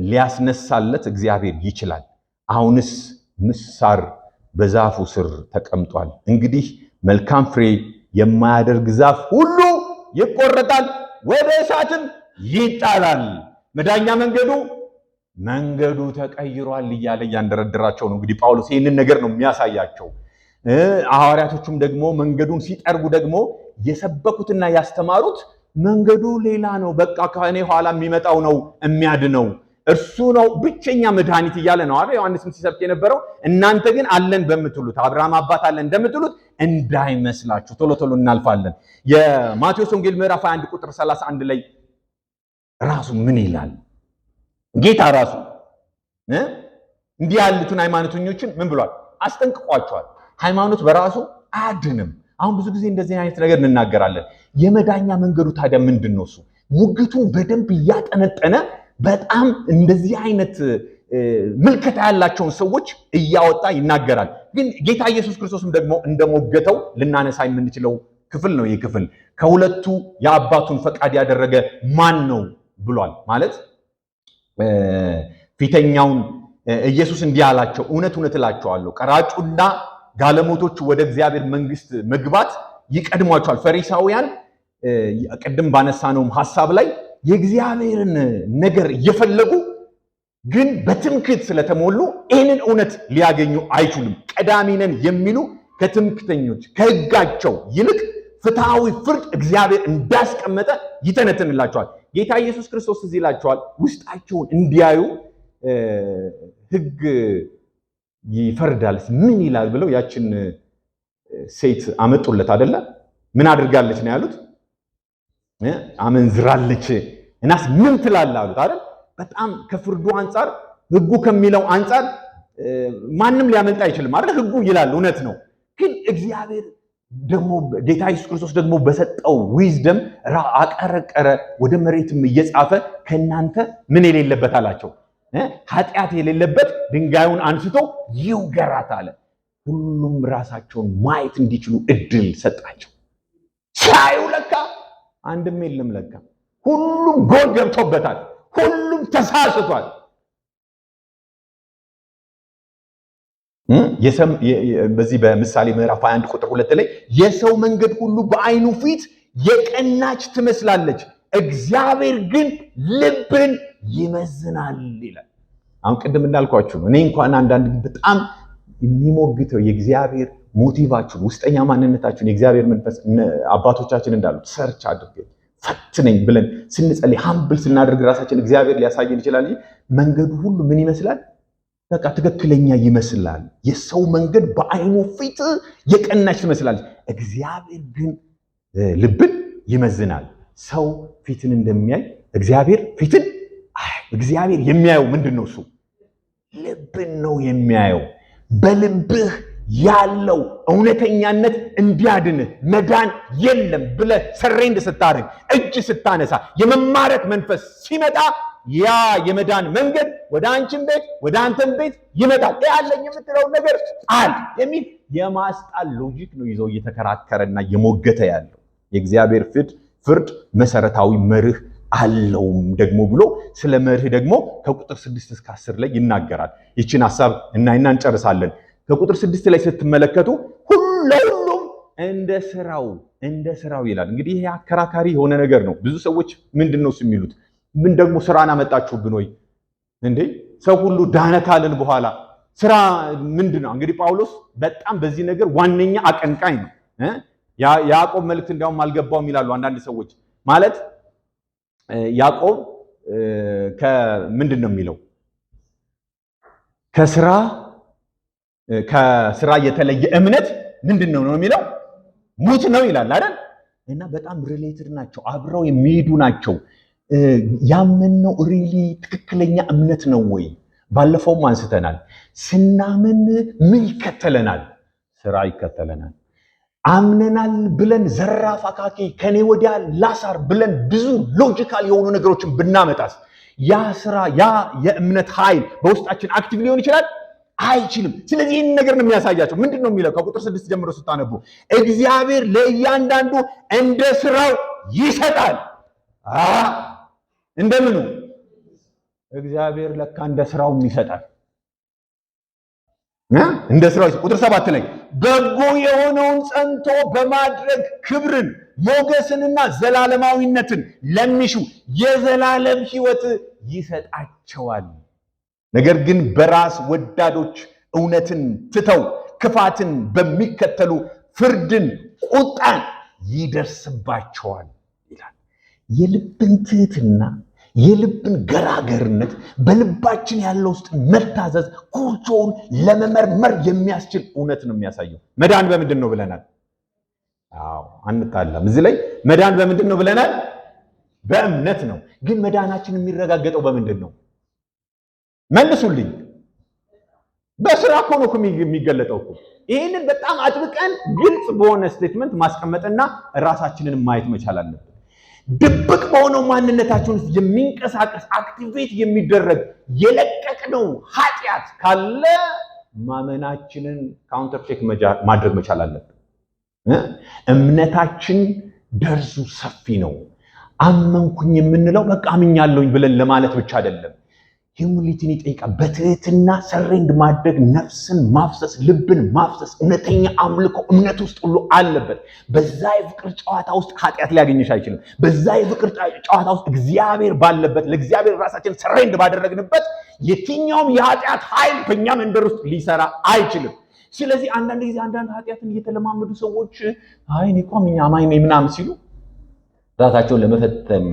ሊያስነሳለት እግዚአብሔር ይችላል። አሁንስ ምሳር በዛፉ ስር ተቀምጧል። እንግዲህ መልካም ፍሬ የማያደርግ ዛፍ ሁሉ ይቆረጣል፣ ወደ እሳትም ይጣላል። መዳኛ መንገዱ ተቀይሯል እያለ እያንደረደራቸው ነው። እንግዲህ ጳውሎስ ይህንን ነገር ነው የሚያሳያቸው። ሐዋርያቶቹም ደግሞ መንገዱን ሲጠርጉ ደግሞ የሰበኩትና ያስተማሩት መንገዱ ሌላ ነው፣ በቃ ከእኔ ኋላ የሚመጣው ነው የሚያድነው፣ እርሱ ነው ብቸኛ መድኃኒት እያለ ነው አይደል ዮሐንስም ሲሰብክ የነበረው። እናንተ ግን አለን በምትሉት አብርሃም አባት አለን እንደምትሉት እንዳይመስላችሁ፣ ቶሎ ቶሎ እናልፋለን። የማቴዎስ ወንጌል ምዕራፍ 21 ቁጥር 31 ላይ ራሱ ምን ይላል? ጌታ ራሱ እንዲህ ያሉትን ሃይማኖተኞችን ምን ብሏል? አስጠንቅቋቸዋል። ሃይማኖት በራሱ አያድንም። አሁን ብዙ ጊዜ እንደዚህ አይነት ነገር እንናገራለን። የመዳኛ መንገዱ ታዲያ ምንድነው? እሱ ሙግቱን በደንብ እያጠነጠነ በጣም እንደዚህ አይነት ምልከታ ያላቸውን ሰዎች እያወጣ ይናገራል። ግን ጌታ ኢየሱስ ክርስቶስም ደግሞ እንደሞገተው ልናነሳ የምንችለው ክፍል ነው። ይህ ክፍል ከሁለቱ የአባቱን ፈቃድ ያደረገ ማን ነው ብሏል። ማለት ፊተኛውን ኢየሱስ እንዲህ አላቸው፣ እውነት እውነት እላቸዋለሁ ቀራጩና ጋለሞቶቹ ወደ እግዚአብሔር መንግስት መግባት ይቀድሟቸዋል። ፈሪሳውያን ቅድም ባነሳነውም ሐሳብ ላይ የእግዚአብሔርን ነገር እየፈለጉ ግን በትምክህት ስለተሞሉ ይህንን እውነት ሊያገኙ አይችሉም። ቀዳሚ ነን የሚሉ ከትምክህተኞች ከሕጋቸው ይልቅ ፍትሐዊ ፍርድ እግዚአብሔር እንዳስቀመጠ ይተነትንላቸዋል። ጌታ ኢየሱስ ክርስቶስ እዚህ ይላቸዋል፣ ውስጣቸውን እንዲያዩ ሕግ ይፈርዳል ምን ይላል ብለው ያችን ሴት አመጡለት አይደለ? ምን አድርጋለች ነው ያሉት? አመንዝራለች። እናስ ምን ትላለህ አሉት አይደል? በጣም ከፍርዱ አንፃር ሕጉ ከሚለው አንፃር ማንም ሊያመልጥ አይችልም አይደል? ሕጉ ይላል፣ እውነት ነው። ግን እግዚአብሔር ደግሞ ጌታ ኢየሱስ ክርስቶስ ደግሞ በሰጠው ዊዝደም አቀረቀረ፣ ወደ መሬትም እየጻፈ ከናንተ ምን የሌለበት አላቸው፣ ኃጢአት የሌለበት ድንጋዩን አንስቶ ይውገራት አለ። ሁሉም ራሳቸውን ማየት እንዲችሉ እድል ሰጣቸው። ሳዩ ለካ አንድም የለም። ለካ ሁሉም ጎል ገብቶበታል። ሁሉም ተሳስቷል። በዚህ በምሳሌ ምዕራፍ 21 ቁጥር 2 ላይ የሰው መንገድ ሁሉ በዓይኑ ፊት የቀናች ትመስላለች፣ እግዚአብሔር ግን ልብን ይመዝናል ይላል። አሁን ቅድም እንዳልኳችሁ እኔ እንኳን አንዳንድ በጣም የሚሞግተው የእግዚአብሔር ሞቲቫችሁን ውስጠኛ ማንነታችሁን የእግዚአብሔር መንፈስ አባቶቻችን እንዳሉት ሰርች አድርገን ፈትነኝ ብለን ስንጸልይ ሀምብል ስናደርግ ራሳችን እግዚአብሔር ሊያሳየን ይችላል። መንገዱ ሁሉ ምን ይመስላል? በቃ ትክክለኛ ይመስላል። የሰው መንገድ በዓይኑ ፊት የቀናች ትመስላለች፣ እግዚአብሔር ግን ልብን ይመዝናል። ሰው ፊትን እንደሚያይ እግዚአብሔር ፊትን እግዚአብሔር የሚያየው ምንድን ነው? እሱ ልብን ነው የሚያየው። በልብህ ያለው እውነተኛነት እንዲያድንህ መዳን የለም ብለህ ሰሬንድ ስታደርግ እጅ ስታነሳ የመማረክ መንፈስ ሲመጣ ያ የመዳን መንገድ ወደ አንቺም ቤት ወደ አንተም ቤት ይመጣል። ያለኝ የምትለው ነገር ጣል የሚል የማስጣል ሎጂክ ነው ይዘው እየተከራከረና እየሞገተ ያለው። የእግዚአብሔር ፍርድ መሰረታዊ መርህ አለውም ደግሞ ብሎ ስለ መርህ ደግሞ ከቁጥር 6 እስከ 10 ላይ ይናገራል። ይችን ሐሳብ እናይና እንጨርሳለን። ከቁጥር 6 ላይ ስትመለከቱ ሁሉም እንደ ስራው ይላል። እንግዲህ ይሄ አከራካሪ የሆነ ነገር ነው። ብዙ ሰዎች ምንድነው የሚሉት? ምን ደግሞ ስራን አመጣችሁብን ወይ እንዴ? ሰው ሁሉ ዳነ ካልን በኋላ ስራ ምንድነው? እንግዲህ ጳውሎስ በጣም በዚህ ነገር ዋነኛ አቀንቃኝ ነው። ያዕቆብ መልእክት እንዲያውም አልገባውም ይላሉ አንዳንድ ሰዎች። ማለት ያዕቆብ ከምንድን ነው የሚለው? ከስራ የተለየ እምነት ምንድን ነው የሚለው? ሙት ነው ይላል አይደል? እና በጣም ሪሌትድ ናቸው፣ አብረው የሚሄዱ ናቸው። ያመንነው ሪሊ ትክክለኛ እምነት ነው ወይ? ባለፈውም አንስተናል። ስናምን ምን ይከተለናል? ስራ ይከተለናል። አምነናል ብለን ዘራፍ አካኬ ከኔ ወዲያ ላሳር ብለን ብዙ ሎጂካል የሆኑ ነገሮችን ብናመጣስ ያ ስራ ያ የእምነት ኃይል በውስጣችን አክቲቭ ሊሆን ይችላል? አይችልም። ስለዚህ ይህን ነገር ነው የሚያሳያቸው። ምንድን ነው የሚለው? ከቁጥር 6 ጀምሮ ስታነቡ እግዚአብሔር ለእያንዳንዱ እንደ ስራው ይሰጣል። እንደምኑ እግዚአብሔር ለካ እንደ ስራውም ይሰጣል። እንደ ስራው ቁጥር 7 ላይ በጎ የሆነውን ጸንቶ በማድረግ ክብርን ሞገስንና ዘላለማዊነትን ለሚሹ የዘላለም ሕይወት ይሰጣቸዋል። ነገር ግን በራስ ወዳዶች እውነትን ትተው ክፋትን በሚከተሉ ፍርድን፣ ቁጣን ይደርስባቸዋል ይላል። የልብን ትህትና የልብን ገራገርነት በልባችን ያለው ውስጥ መታዘዝ ኩርቾውን ለመመርመር የሚያስችል እውነት ነው የሚያሳየው። መዳን በምንድን ነው ብለናል? አንጣላም። እዚህ ላይ መዳን በምንድን ነው ብለናል? በእምነት ነው። ግን መዳናችን የሚረጋገጠው በምንድን ነው? መልሱልኝ። በስራ እኮ ነው የሚገለጠው እኮ። ይህንን በጣም አጥብቀን ግልጽ በሆነ ስቴትመንት ማስቀመጥና ራሳችንን ማየት መቻል አለብን። ድብቅ በሆነው ማንነታችን ውስጥ የሚንቀሳቀስ አክቲቬት የሚደረግ የለቀቅነው ኃጢአት ካለ ማመናችንን ካውንተር ቼክ ማድረግ መቻል አለብን። እምነታችን ደርዙ ሰፊ ነው። አመንኩኝ የምንለው በቃ አምኛለሁኝ ብለን ለማለት ብቻ አይደለም። ሂዩሚሊቲን ይጠይቃል። በትህትና ሰሬንድ ማድረግ፣ ነፍስን ማፍሰስ፣ ልብን ማፍሰስ፣ እውነተኛ አምልኮ እምነት ውስጥ ሁሉ አለበት። በዛ የፍቅር ጨዋታ ውስጥ ኃጢአት ሊያገኝሽ አይችልም። በዛ የፍቅር ጨዋታ ውስጥ እግዚአብሔር ባለበት ለእግዚአብሔር ራሳችን ሰሬንድ ባደረግንበት የትኛውም የኃጢአት ኃይል በእኛ መንደር ውስጥ ሊሰራ አይችልም። ስለዚህ አንዳንድ ጊዜ አንዳንድ ኃጢአትን እየተለማመዱ ሰዎች አይ እኔ እኮ አማኝ ነኝ ምናምን ሲሉ ራሳቸውን ለመፈተን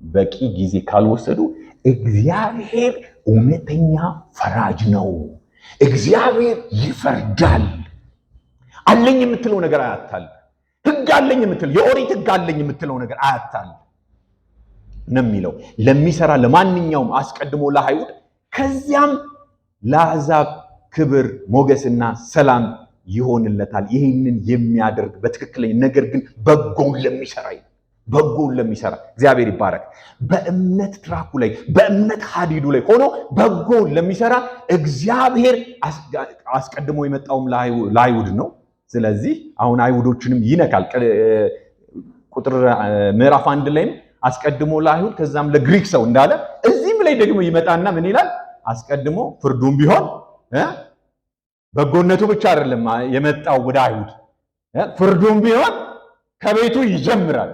በቂ ጊዜ ካልወሰዱ እግዚአብሔር እውነተኛ ፈራጅ ነው። እግዚአብሔር ይፈርዳል። አለኝ የምትለው ነገር አያታል። ሕግ አለኝ የምትለው የኦሪት ሕግ አለኝ የምትለው ነገር አያታል ነው የሚለው። ለሚሰራ ለማንኛውም አስቀድሞ ለአይሁድ ከዚያም ለአሕዛብ ክብር ሞገስና ሰላም ይሆንለታል። ይህንን የሚያደርግ በትክክለኛ ነገር ግን በጎውን ለሚሰራ እግዚአብሔር ይባረክ። በእምነት ትራኩ ላይ በእምነት ሀዲዱ ላይ ሆኖ በጎውን ለሚሰራ እግዚአብሔር አስቀድሞ የመጣውም ለአይሁድ ነው። ስለዚህ አሁን አይሁዶችንም ይነካል። ቁጥር ምዕራፍ 1 ላይም አስቀድሞ ለአይሁድ ከዛም ለግሪክ ሰው እንዳለ እዚህም ላይ ደግሞ ይመጣና ምን ይላል? አስቀድሞ ፍርዱም ቢሆን በጎነቱ ብቻ አይደለም የመጣው ወደ አይሁድ፣ ፍርዱም ቢሆን ከቤቱ ይጀምራል።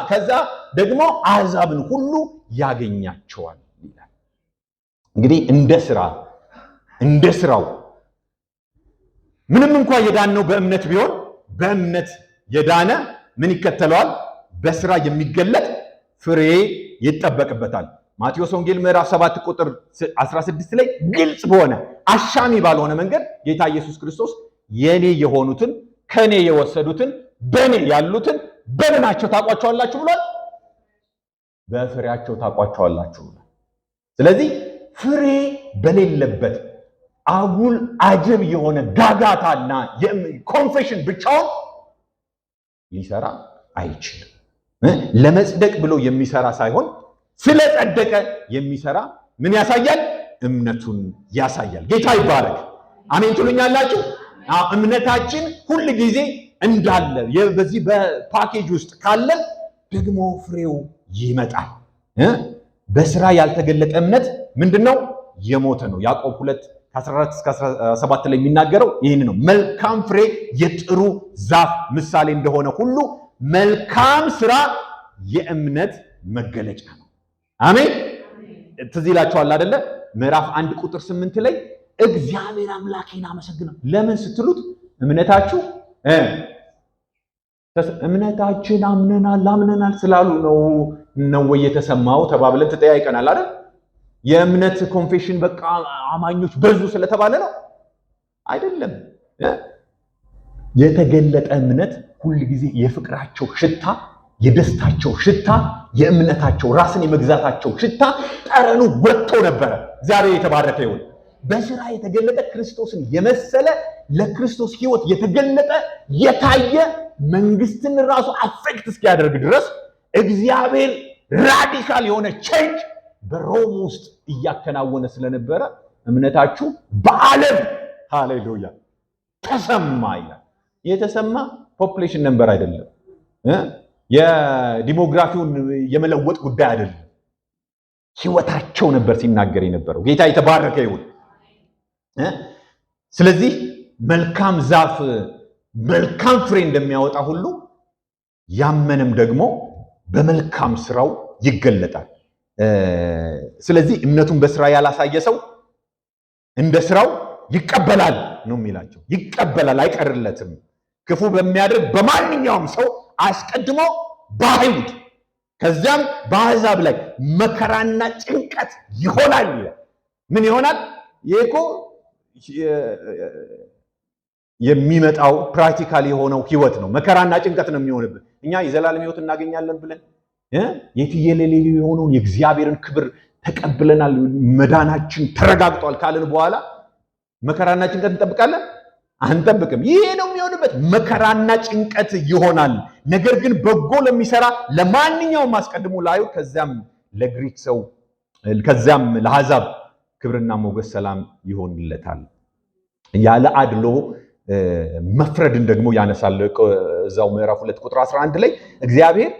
ከዛ ደግሞ አሕዛብን ሁሉ ያገኛቸዋል ይላል። እንግዲህ እንደ ስራው ምንም እንኳን የዳነው በእምነት ቢሆን በእምነት የዳነ ምን ይከተለዋል? በስራ የሚገለጥ ፍሬ ይጠበቅበታል። ማቴዎስ ወንጌል ምዕራፍ 7 ቁጥር 16 ላይ ግልጽ በሆነ አሻሚ ባልሆነ መንገድ ጌታ ኢየሱስ ክርስቶስ የኔ የሆኑትን ከኔ የወሰዱትን በኔ ያሉትን በምናቸው ታውቋቸዋላችሁ ብሏል? በፍሬያቸው ታውቋቸዋላችሁ ብሏል። ስለዚህ ፍሬ በሌለበት አጉል አጀብ የሆነ ጋጋታና ኮንፌሽን ብቻውን ሊሰራ አይችልም። ለመጽደቅ ብሎ የሚሰራ ሳይሆን ስለጸደቀ የሚሰራ ምን ያሳያል? እምነቱን ያሳያል። ጌታ ይባረክ። አሜን ትሉኛላችሁ? እምነታችን ሁል ጊዜ እንዳለ በዚህ በፓኬጅ ውስጥ ካለ ደግሞ ፍሬው ይመጣል። በስራ ያልተገለጠ እምነት ምንድነው? የሞተ ነው። ያዕቆብ 2:14-17 ላይ የሚናገረው ይህን ነው። መልካም ፍሬ የጥሩ ዛፍ ምሳሌ እንደሆነ ሁሉ መልካም ስራ የእምነት መገለጫ ነው። አሜን። ትዝ ይላችኋል አይደለ? ምዕራፍ 1 ቁጥር 8 ላይ እግዚአብሔር አምላኬን አመሰግናለሁ። ለምን ስትሉት እምነታችን አምነናል ስላሉ ነው ወይ የተሰማው ተባብለን ተጠያይቀናል አይደል? የእምነት ኮንፌሽን በቃ አማኞች በዙ ስለተባለ ነው አይደለም። የተገለጠ እምነት ሁል ጊዜ የፍቅራቸው ሽታ፣ የደስታቸው ሽታ፣ የእምነታቸው ራስን የመግዛታቸው ሽታ ጠረኑ ወጥቶ ነበረ። እግዚአብሔር የተባረከ ይሁን። በስራ የተገለጠ ክርስቶስን የመሰለ ለክርስቶስ ሕይወት የተገለጠ የታየ መንግስትን ራሱ አፌክት እስኪያደርግ ድረስ እግዚአብሔር ራዲካል የሆነ ቼንጅ በሮም ውስጥ እያከናወነ ስለነበረ እምነታችሁ በዓለም ሃሌሉያ ተሰማ ይላል። የተሰማ ፖፑሌሽን ነምበር አይደለም። የዲሞግራፊውን የመለወጥ ጉዳይ አይደለም። ሕይወታቸው ነበር ሲናገር የነበረው። ጌታ የተባረከ ይሁን። ስለዚህ መልካም ዛፍ መልካም ፍሬ እንደሚያወጣ ሁሉ ያመነም ደግሞ በመልካም ስራው ይገለጣል። ስለዚህ እምነቱን በስራ ያላሳየ ሰው እንደ ስራው ይቀበላል ነው የሚላቸው። ይቀበላል፣ አይቀርለትም። ክፉ በሚያደርግ በማንኛውም ሰው አስቀድሞ በአይሁድ ከዚያም በአሕዛብ ላይ መከራና ጭንቀት ይሆናል ይላል። ምን ይሆናል? ይሄ እኮ የሚመጣው ፕራክቲካል የሆነው ህይወት ነው። መከራና ጭንቀት ነው የሚሆንብን። እኛ የዘላለም ህይወት እናገኛለን ብለን የትየለሌ የሆነውን የእግዚአብሔርን ክብር ተቀብለናል፣ መዳናችን ተረጋግጧል ካልን በኋላ መከራና ጭንቀት እንጠብቃለን? አንጠብቅም። ይሄ ነው የሚሆንብን። በሚኖርበት መከራና ጭንቀት ይሆናል። ነገር ግን በጎ ለሚሰራ ለማንኛውም አስቀድሞ ለአይሁድ ከዚያም ለግሪክ ሰው ከዚያም ለአሕዛብ ክብርና ሞገስ ሰላም ይሆንለታል። ያለ አድሎ መፍረድን ደግሞ ያነሳል። እዛው ምዕራፍ 2 ቁጥር 11 ላይ እግዚአብሔር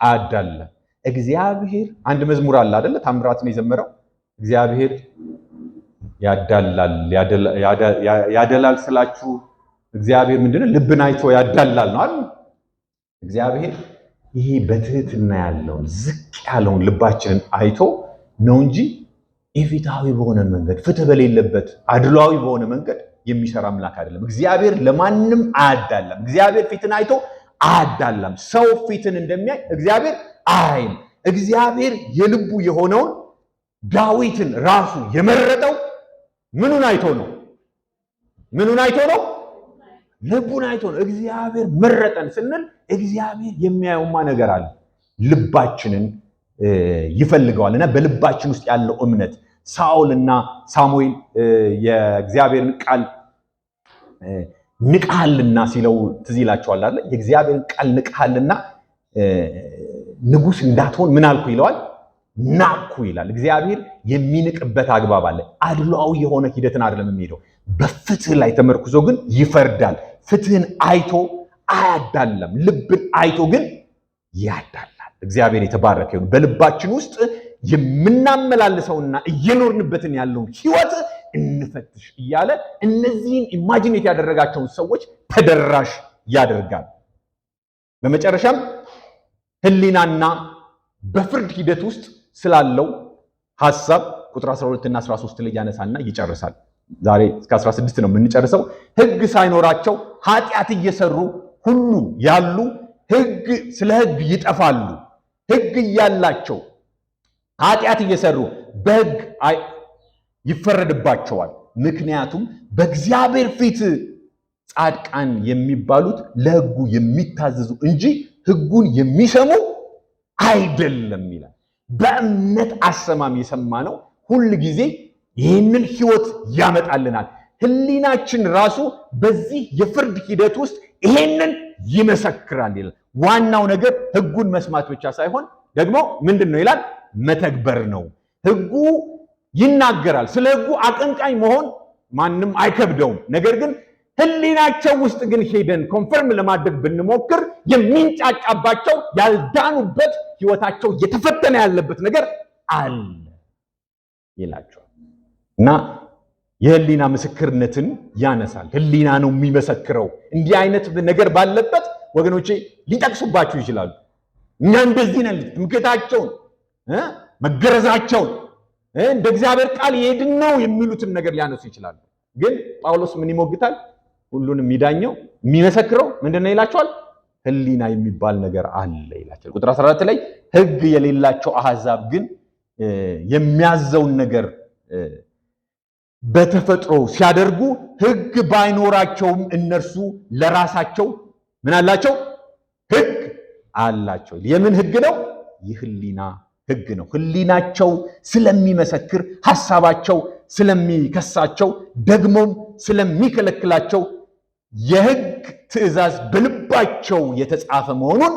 አያዳላ። እግዚአብሔር አንድ መዝሙር አለ አይደለ? ታምራት ነው የዘመረው። እግዚአብሔር ያዳላል ያደላል ስላችሁ እግዚአብሔር ምንድነው? ልብን አይቶ ያዳላል ነው አይደል? እግዚአብሔር ይሄ በትህትና ያለውን ዝቅ ያለውን ልባችንን አይቶ ነው እንጂ ኢፍትሃዊ በሆነ መንገድ ፍትህ በሌለበት አድሏዊ በሆነ መንገድ የሚሰራ አምላክ አይደለም። እግዚአብሔር ለማንም አያዳላም። እግዚአብሔር ፊትን አይቶ አያዳላም። ሰው ፊትን እንደሚያይ እግዚአብሔር አይም። እግዚአብሔር የልቡ የሆነውን ዳዊትን ራሱ የመረጠው ምኑን አይቶ ነው? ምኑን አይቶ ነው? ልቡን አይቶ ነው። እግዚአብሔር መረጠን ስንል እግዚአብሔር የሚያየውማ ነገር አለ። ልባችንን ይፈልገዋልና በልባችን ውስጥ ያለው እምነት ሳኦልና ሳሙኤል የእግዚአብሔርን ቃል ንቀሃልና ሲለው ትዝ ይላቸዋል አይደል? የእግዚአብሔርን ቃል ንቀሃልና ንጉሥ እንዳትሆን ምን አልኩ ይለዋል? ናቅኩ ይላል። እግዚአብሔር የሚንቅበት አግባብ አለ። አድሏዊ የሆነ ሂደትን አይደለም የሚሄደው። በፍትህ ላይ ተመርኩዞ ግን ይፈርዳል። ፍትህን አይቶ አያዳላም። ልብን አይቶ ግን ያዳላል። እግዚአብሔር የተባረከ ይሁን። በልባችን ውስጥ የምናመላልሰውና እየኖርንበትን ያለውን ህይወት እንፈትሽ እያለ እነዚህን ኢማጂኔት ያደረጋቸውን ሰዎች ተደራሽ ያደርጋል። በመጨረሻም ህሊናና በፍርድ ሂደት ውስጥ ስላለው ሐሳብ ቁጥር 12 እና 13 ላይ ያነሳና ይጨርሳል። ዛሬ እስከ 16 ነው የምንጨርሰው። ህግ ሳይኖራቸው ኃጢአት እየሰሩ ሁሉ ያሉ ስለ ህግ ይጠፋሉ። ህግ እያላቸው ኃጢአት እየሰሩ በህግ ይፈረድባቸዋል። ምክንያቱም በእግዚአብሔር ፊት ጻድቃን የሚባሉት ለህጉ የሚታዘዙ እንጂ ህጉን የሚሰሙ አይደለም ይላል። በእምነት አሰማም የሰማነው ሁል ጊዜ ይህንን ህይወት ያመጣልናል። ህሊናችን ራሱ በዚህ የፍርድ ሂደት ውስጥ ይሄንን ይመሰክራል ይላል። ዋናው ነገር ህጉን መስማት ብቻ ሳይሆን ደግሞ ምንድን ነው ይላል? መተግበር ነው። ህጉ ይናገራል። ስለ ህጉ አቀንቃኝ መሆን ማንም አይከብደውም። ነገር ግን ህሊናቸው ውስጥ ግን ሄደን ኮንፈርም ለማድረግ ብንሞክር የሚንጫጫባቸው ያልዳኑበት ህይወታቸው እየተፈተነ ያለበት ነገር አለ ይላቸዋል። እና የህሊና ምስክርነትን ያነሳል። ህሊና ነው የሚመሰክረው። እንዲህ አይነት ነገር ባለበት ወገኖቼ ሊጠቅሱባችሁ ይችላሉ። እኛ እንደዚህ ነን፣ ትምክህታቸውን መገረዛቸውን እንደ እግዚአብሔር ቃል የሄድን ነው የሚሉትን ነገር ሊያነሱ ይችላሉ። ግን ጳውሎስ ምን ይሞግታል? ሁሉንም የሚዳኘው የሚመሰክረው ምንድነው ይላቸዋል? ህሊና የሚባል ነገር አለ ይላቸዋል። ቁጥር 14 ላይ ህግ የሌላቸው አሕዛብ ግን የሚያዘውን ነገር በተፈጥሮ ሲያደርጉ ህግ ባይኖራቸውም እነርሱ ለራሳቸው ምን አላቸው? ህግ አላቸው። የምን ህግ ነው? የህሊና ህግ ነው። ህሊናቸው ስለሚመሰክር፣ ሐሳባቸው ስለሚከሳቸው፣ ደግሞም ስለሚከለክላቸው የህግ ትእዛዝ በልባቸው የተጻፈ መሆኑን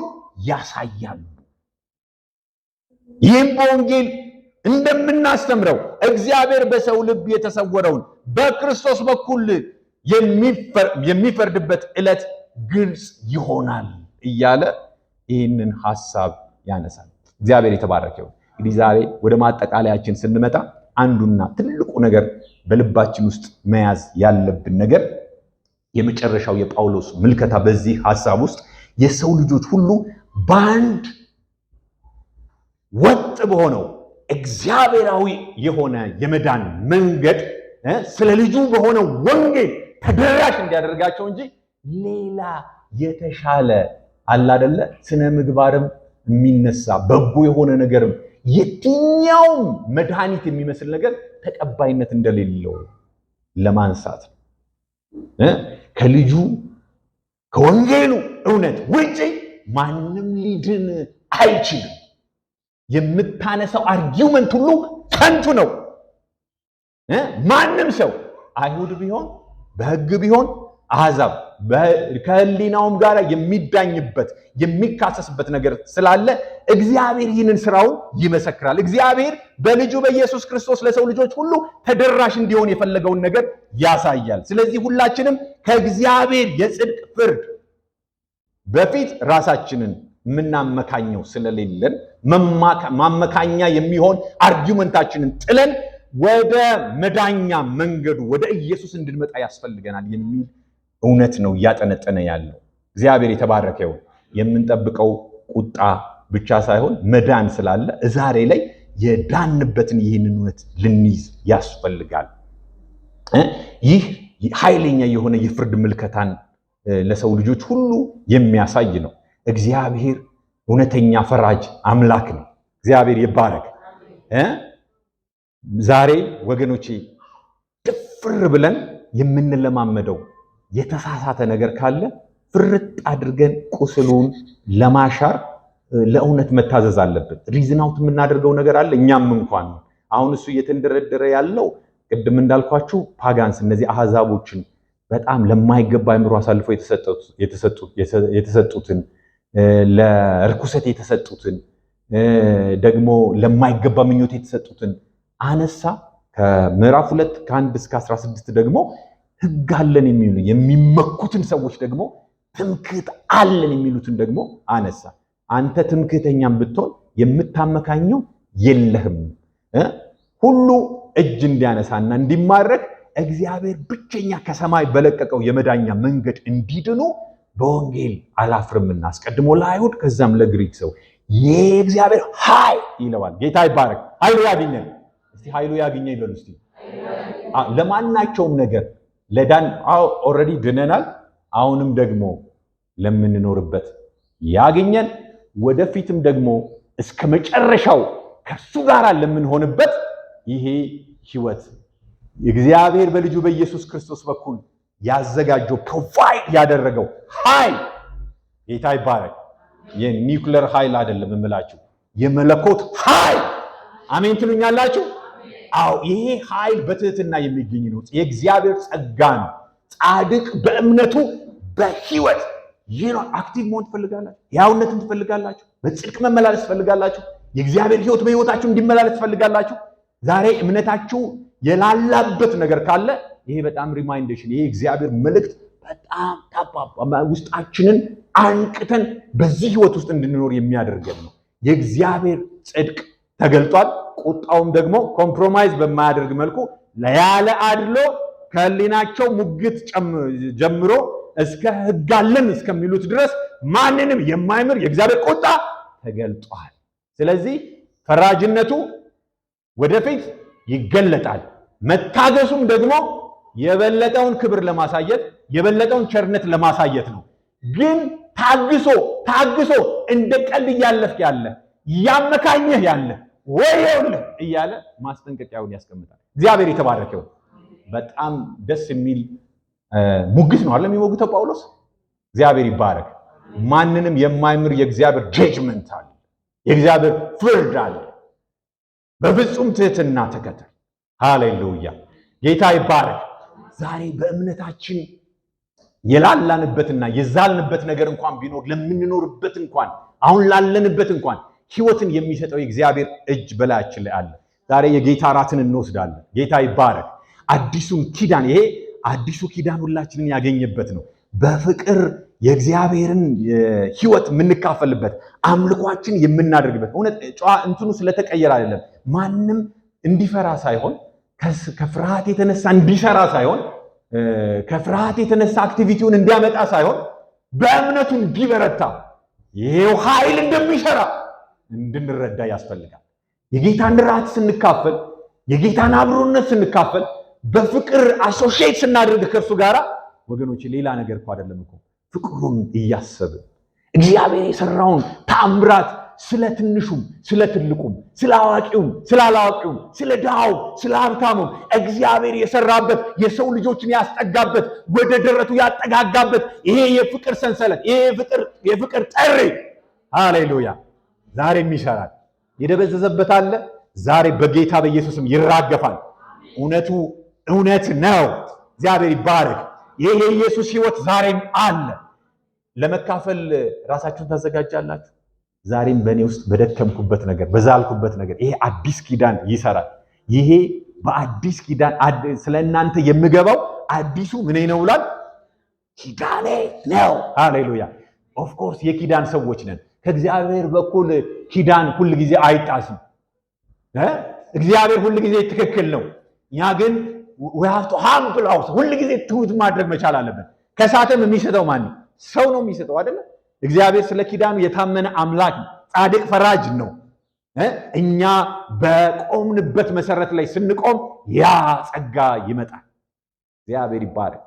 ያሳያሉ። ይህም በወንጌል እንደምናስተምረው እግዚአብሔር በሰው ልብ የተሰወረውን በክርስቶስ በኩል የሚፈርድበት ዕለት ግልጽ ይሆናል እያለ ይህንን ሐሳብ ያነሳል። እግዚአብሔር የተባረከ ይሁን። እንግዲህ ዛሬ ወደ ማጠቃለያችን ስንመጣ አንዱና ትልቁ ነገር በልባችን ውስጥ መያዝ ያለብን ነገር የመጨረሻው የጳውሎስ ምልከታ በዚህ ሐሳብ ውስጥ የሰው ልጆች ሁሉ በአንድ ወጥ በሆነው እግዚአብሔራዊ የሆነ የመዳን መንገድ ስለ ልጁ በሆነው ወንጌል ተደራሽ እንዲያደርጋቸው እንጂ ሌላ የተሻለ አለ አይደለ ስነ ምግባርም የሚነሳ በጎ የሆነ ነገርም የትኛውም መድኃኒት የሚመስል ነገር ተቀባይነት እንደሌለው ለማንሳት ነው። ከልጁ ከወንጌሉ እውነት ውጪ ማንም ሊድን አይችልም። የምታነሳው አርጊውመንት ሁሉ ከንቱ ነው። ማንም ሰው አይሁድ ቢሆን በሕግ ቢሆን አሕዛብ ከህሊናውም ጋር የሚዳኝበት የሚካሰስበት ነገር ስላለ እግዚአብሔር ይህንን ስራውን ይመሰክራል። እግዚአብሔር በልጁ በኢየሱስ ክርስቶስ ለሰው ልጆች ሁሉ ተደራሽ እንዲሆን የፈለገውን ነገር ያሳያል። ስለዚህ ሁላችንም ከእግዚአብሔር የጽድቅ ፍርድ በፊት ራሳችንን የምናመካኘው ስለሌለን ማመካኛ የሚሆን አርጊውመንታችንን ጥለን ወደ መዳኛ መንገዱ ወደ ኢየሱስ እንድንመጣ ያስፈልገናል የሚል እውነት ነው እያጠነጠነ ያለው። እግዚአብሔር የተባረከ ይሁን። የምንጠብቀው ቁጣ ብቻ ሳይሆን መዳን ስላለ ዛሬ ላይ የዳንበትን ይህንን እውነት ልንይዝ ያስፈልጋል። ይህ ኃይለኛ የሆነ የፍርድ ምልከታን ለሰው ልጆች ሁሉ የሚያሳይ ነው። እግዚአብሔር እውነተኛ ፈራጅ አምላክ ነው። እግዚአብሔር ይባረክ። ዛሬ ወገኖቼ ድፍር ብለን የምንለማመደው የተሳሳተ ነገር ካለ ፍርጥ አድርገን ቁስሉን ለማሻር ለእውነት መታዘዝ አለብን። ሪዝናውት የምናደርገው ነገር አለ። እኛም እንኳን አሁን እሱ እየተንደረደረ ያለው ቅድም እንዳልኳችሁ ፓጋንስ፣ እነዚህ አሕዛቦችን በጣም ለማይገባ አእምሮ አሳልፎ የተሰጡትን ለርኩሰት የተሰጡትን ደግሞ ለማይገባ ምኞት የተሰጡትን አነሳ። ከምዕራፍ 2 ከ1 እስከ 16 ደግሞ ሕግ አለን የሚሉ የሚመኩትን ሰዎች ደግሞ ትምክህት አለን የሚሉትን ደግሞ አነሳ። አንተ ትምክህተኛም ብትሆን የምታመካኘው የለህም። ሁሉ እጅ እንዲያነሳና እንዲማረክ እግዚአብሔር ብቸኛ ከሰማይ በለቀቀው የመዳኛ መንገድ እንዲድኑ በወንጌል አላፍርምና አስቀድሞ ለአይሁድ ከዛም ለግሪክ ሰው የእግዚአብሔር ኃይል ይለዋል። ጌታ ይባረክ። ኃይሉ ያገኘን እስቲ ኃይሉ ያገኘን ይበሉ እስቲ። ለማናቸውም ነገር ለዳን ኦልሬዲ ድነናል። አሁንም ደግሞ ለምንኖርበት ያገኘን፣ ወደፊትም ደግሞ እስከ መጨረሻው ከሱ ጋር ለምንሆንበት ይሄ ህይወት እግዚአብሔር በልጁ በኢየሱስ ክርስቶስ በኩል ያዘጋጀው ፕሮቫይድ ያደረገው ኃይል ጌታ ይባረክ። የኒውክሌር ኃይል አይደለም እምላችሁ፣ የመለኮት ኃይል። አሜን ትሉኛላችሁ? አዎ፣ ይሄ ኃይል በትህትና የሚገኝ ነው። የእግዚአብሔር ጸጋ ነው። ጻድቅ በእምነቱ በህይወት አክቲቭ መሆን ትፈልጋላችሁ? ያውነትን ትፈልጋላችሁ? በጽድቅ መመላለስ ትፈልጋላችሁ? የእግዚአብሔር ህይወት በህይወታችሁ እንዲመላለስ ትፈልጋላችሁ? ዛሬ እምነታችሁ የላላበት ነገር ካለ ይሄ በጣም ሪማይንዴሽን፣ ይሄ እግዚአብሔር መልእክት በጣም ውስጣችንን አንቅተን በዚህ ህይወት ውስጥ እንድንኖር የሚያደርገን ነው። የእግዚአብሔር ጽድቅ ተገልጧል። ቁጣውም ደግሞ ኮምፕሮማይዝ በማያደርግ መልኩ ያለ አድሎ ከህሊናቸው ሙግት ጀምሮ እስከ ሕግ አለን እስከሚሉት ድረስ ማንንም የማይምር የእግዚአብሔር ቁጣ ተገልጧል። ስለዚህ ፈራጅነቱ ወደፊት ይገለጣል። መታገሱም ደግሞ የበለጠውን ክብር ለማሳየት የበለጠውን ቸርነት ለማሳየት ነው። ግን ታግሶ እንደ ቀልድ እያለፍክ ያለ ያመካኘህ ያለ ወይውልህ እያለ ማስጠንቀቂያውን ያስቀምጣል። እግዚአብሔር የተባረከው በጣም ደስ የሚል ሙግት ነው አይደል? የሚሞግተው ጳውሎስ። እግዚአብሔር ይባረክ። ማንንም የማይምር የእግዚአብሔር ጀጅመንት አለ፣ የእግዚአብሔር ፍርድ አለ። በፍጹም ትህትና ተከተል። ሃሌሉያ፣ ጌታ ይባረክ። ዛሬ በእምነታችን የላላንበትና የዛልንበት ነገር እንኳን ቢኖር ለምንኖርበት እንኳን አሁን ላለንበት እንኳን ህይወትን የሚሰጠው የእግዚአብሔር እጅ በላያችን ላይ አለ። ዛሬ የጌታ ራትን እንወስዳለን። ጌታ ይባረክ። አዲሱን ኪዳን፣ ይሄ አዲሱ ኪዳን ሁላችንን ያገኘበት ነው። በፍቅር የእግዚአብሔርን ህይወት የምንካፈልበት፣ አምልኳችን የምናደርግበት። እውነት እንትኑ ስለተቀየረ አይደለም። ማንም እንዲፈራ ሳይሆን ከፍርሃት የተነሳ እንዲሰራ ሳይሆን ከፍርሃት የተነሳ አክቲቪቲውን እንዲያመጣ ሳይሆን በእምነቱ እንዲበረታ ይሄው ኃይል እንደሚሰራ እንድንረዳ ያስፈልጋል። የጌታን ራት ስንካፈል፣ የጌታን አብሮነት ስንካፈል፣ በፍቅር አሶሺየት ስናደርግ ከእርሱ ጋር ወገኖች ሌላ ነገር እኮ አይደለም እኮ ፍቅሩን እያሰብን እግዚአብሔር የሰራውን ተአምራት ስለ ትንሹም ስለ ትልቁም ስለ አዋቂውም ስለ አላዋቂውም ስለ ድሃውም ስለ ሀብታሙም እግዚአብሔር የሰራበት የሰው ልጆችን ያስጠጋበት ወደ ደረቱ ያጠጋጋበት ይሄ የፍቅር ሰንሰለት ይሄ የፍቅር ጥሪ ሃሌሉያ ዛሬም ይሰራል። የደበዘዘበት አለ፣ ዛሬ በጌታ በኢየሱስም ይራገፋል። እውነቱ እውነት ነው። እግዚአብሔር ይባረክ። ይሄ የኢየሱስ ሕይወት ዛሬም አለ። ለመካፈል ራሳችሁን ታዘጋጃላችሁ? ዛሬም በእኔ ውስጥ በደከምኩበት ነገር በዛልኩበት ነገር ይሄ አዲስ ኪዳን ይሰራል። ይሄ በአዲስ ኪዳን ስለ እናንተ የምገባው አዲሱ ምን ነው ብሏል? ኪዳኔ ነው። ሃሌሉያ። ኦፍ ኮርስ የኪዳን ሰዎች ነን። ከእግዚአብሔር በኩል ኪዳን ሁሉ ጊዜ አይጣስም። እግዚአብሔር ሁሉ ጊዜ ትክክል ነው። እኛ ግን we have to humble ourselves። ሁሉ ጊዜ ትሁት ማድረግ መቻል አለብን። ከሳተም የሚሰጠው ማን ነው? ሰው ነው የሚሰጠው አይደለ? እግዚአብሔር ስለ ኪዳኑ የታመነ አምላክ ነው። ጻድቅ ፈራጅ ነው። እኛ በቆምንበት መሰረት ላይ ስንቆም ያ ጸጋ ይመጣል። እግዚአብሔር ይባረክ።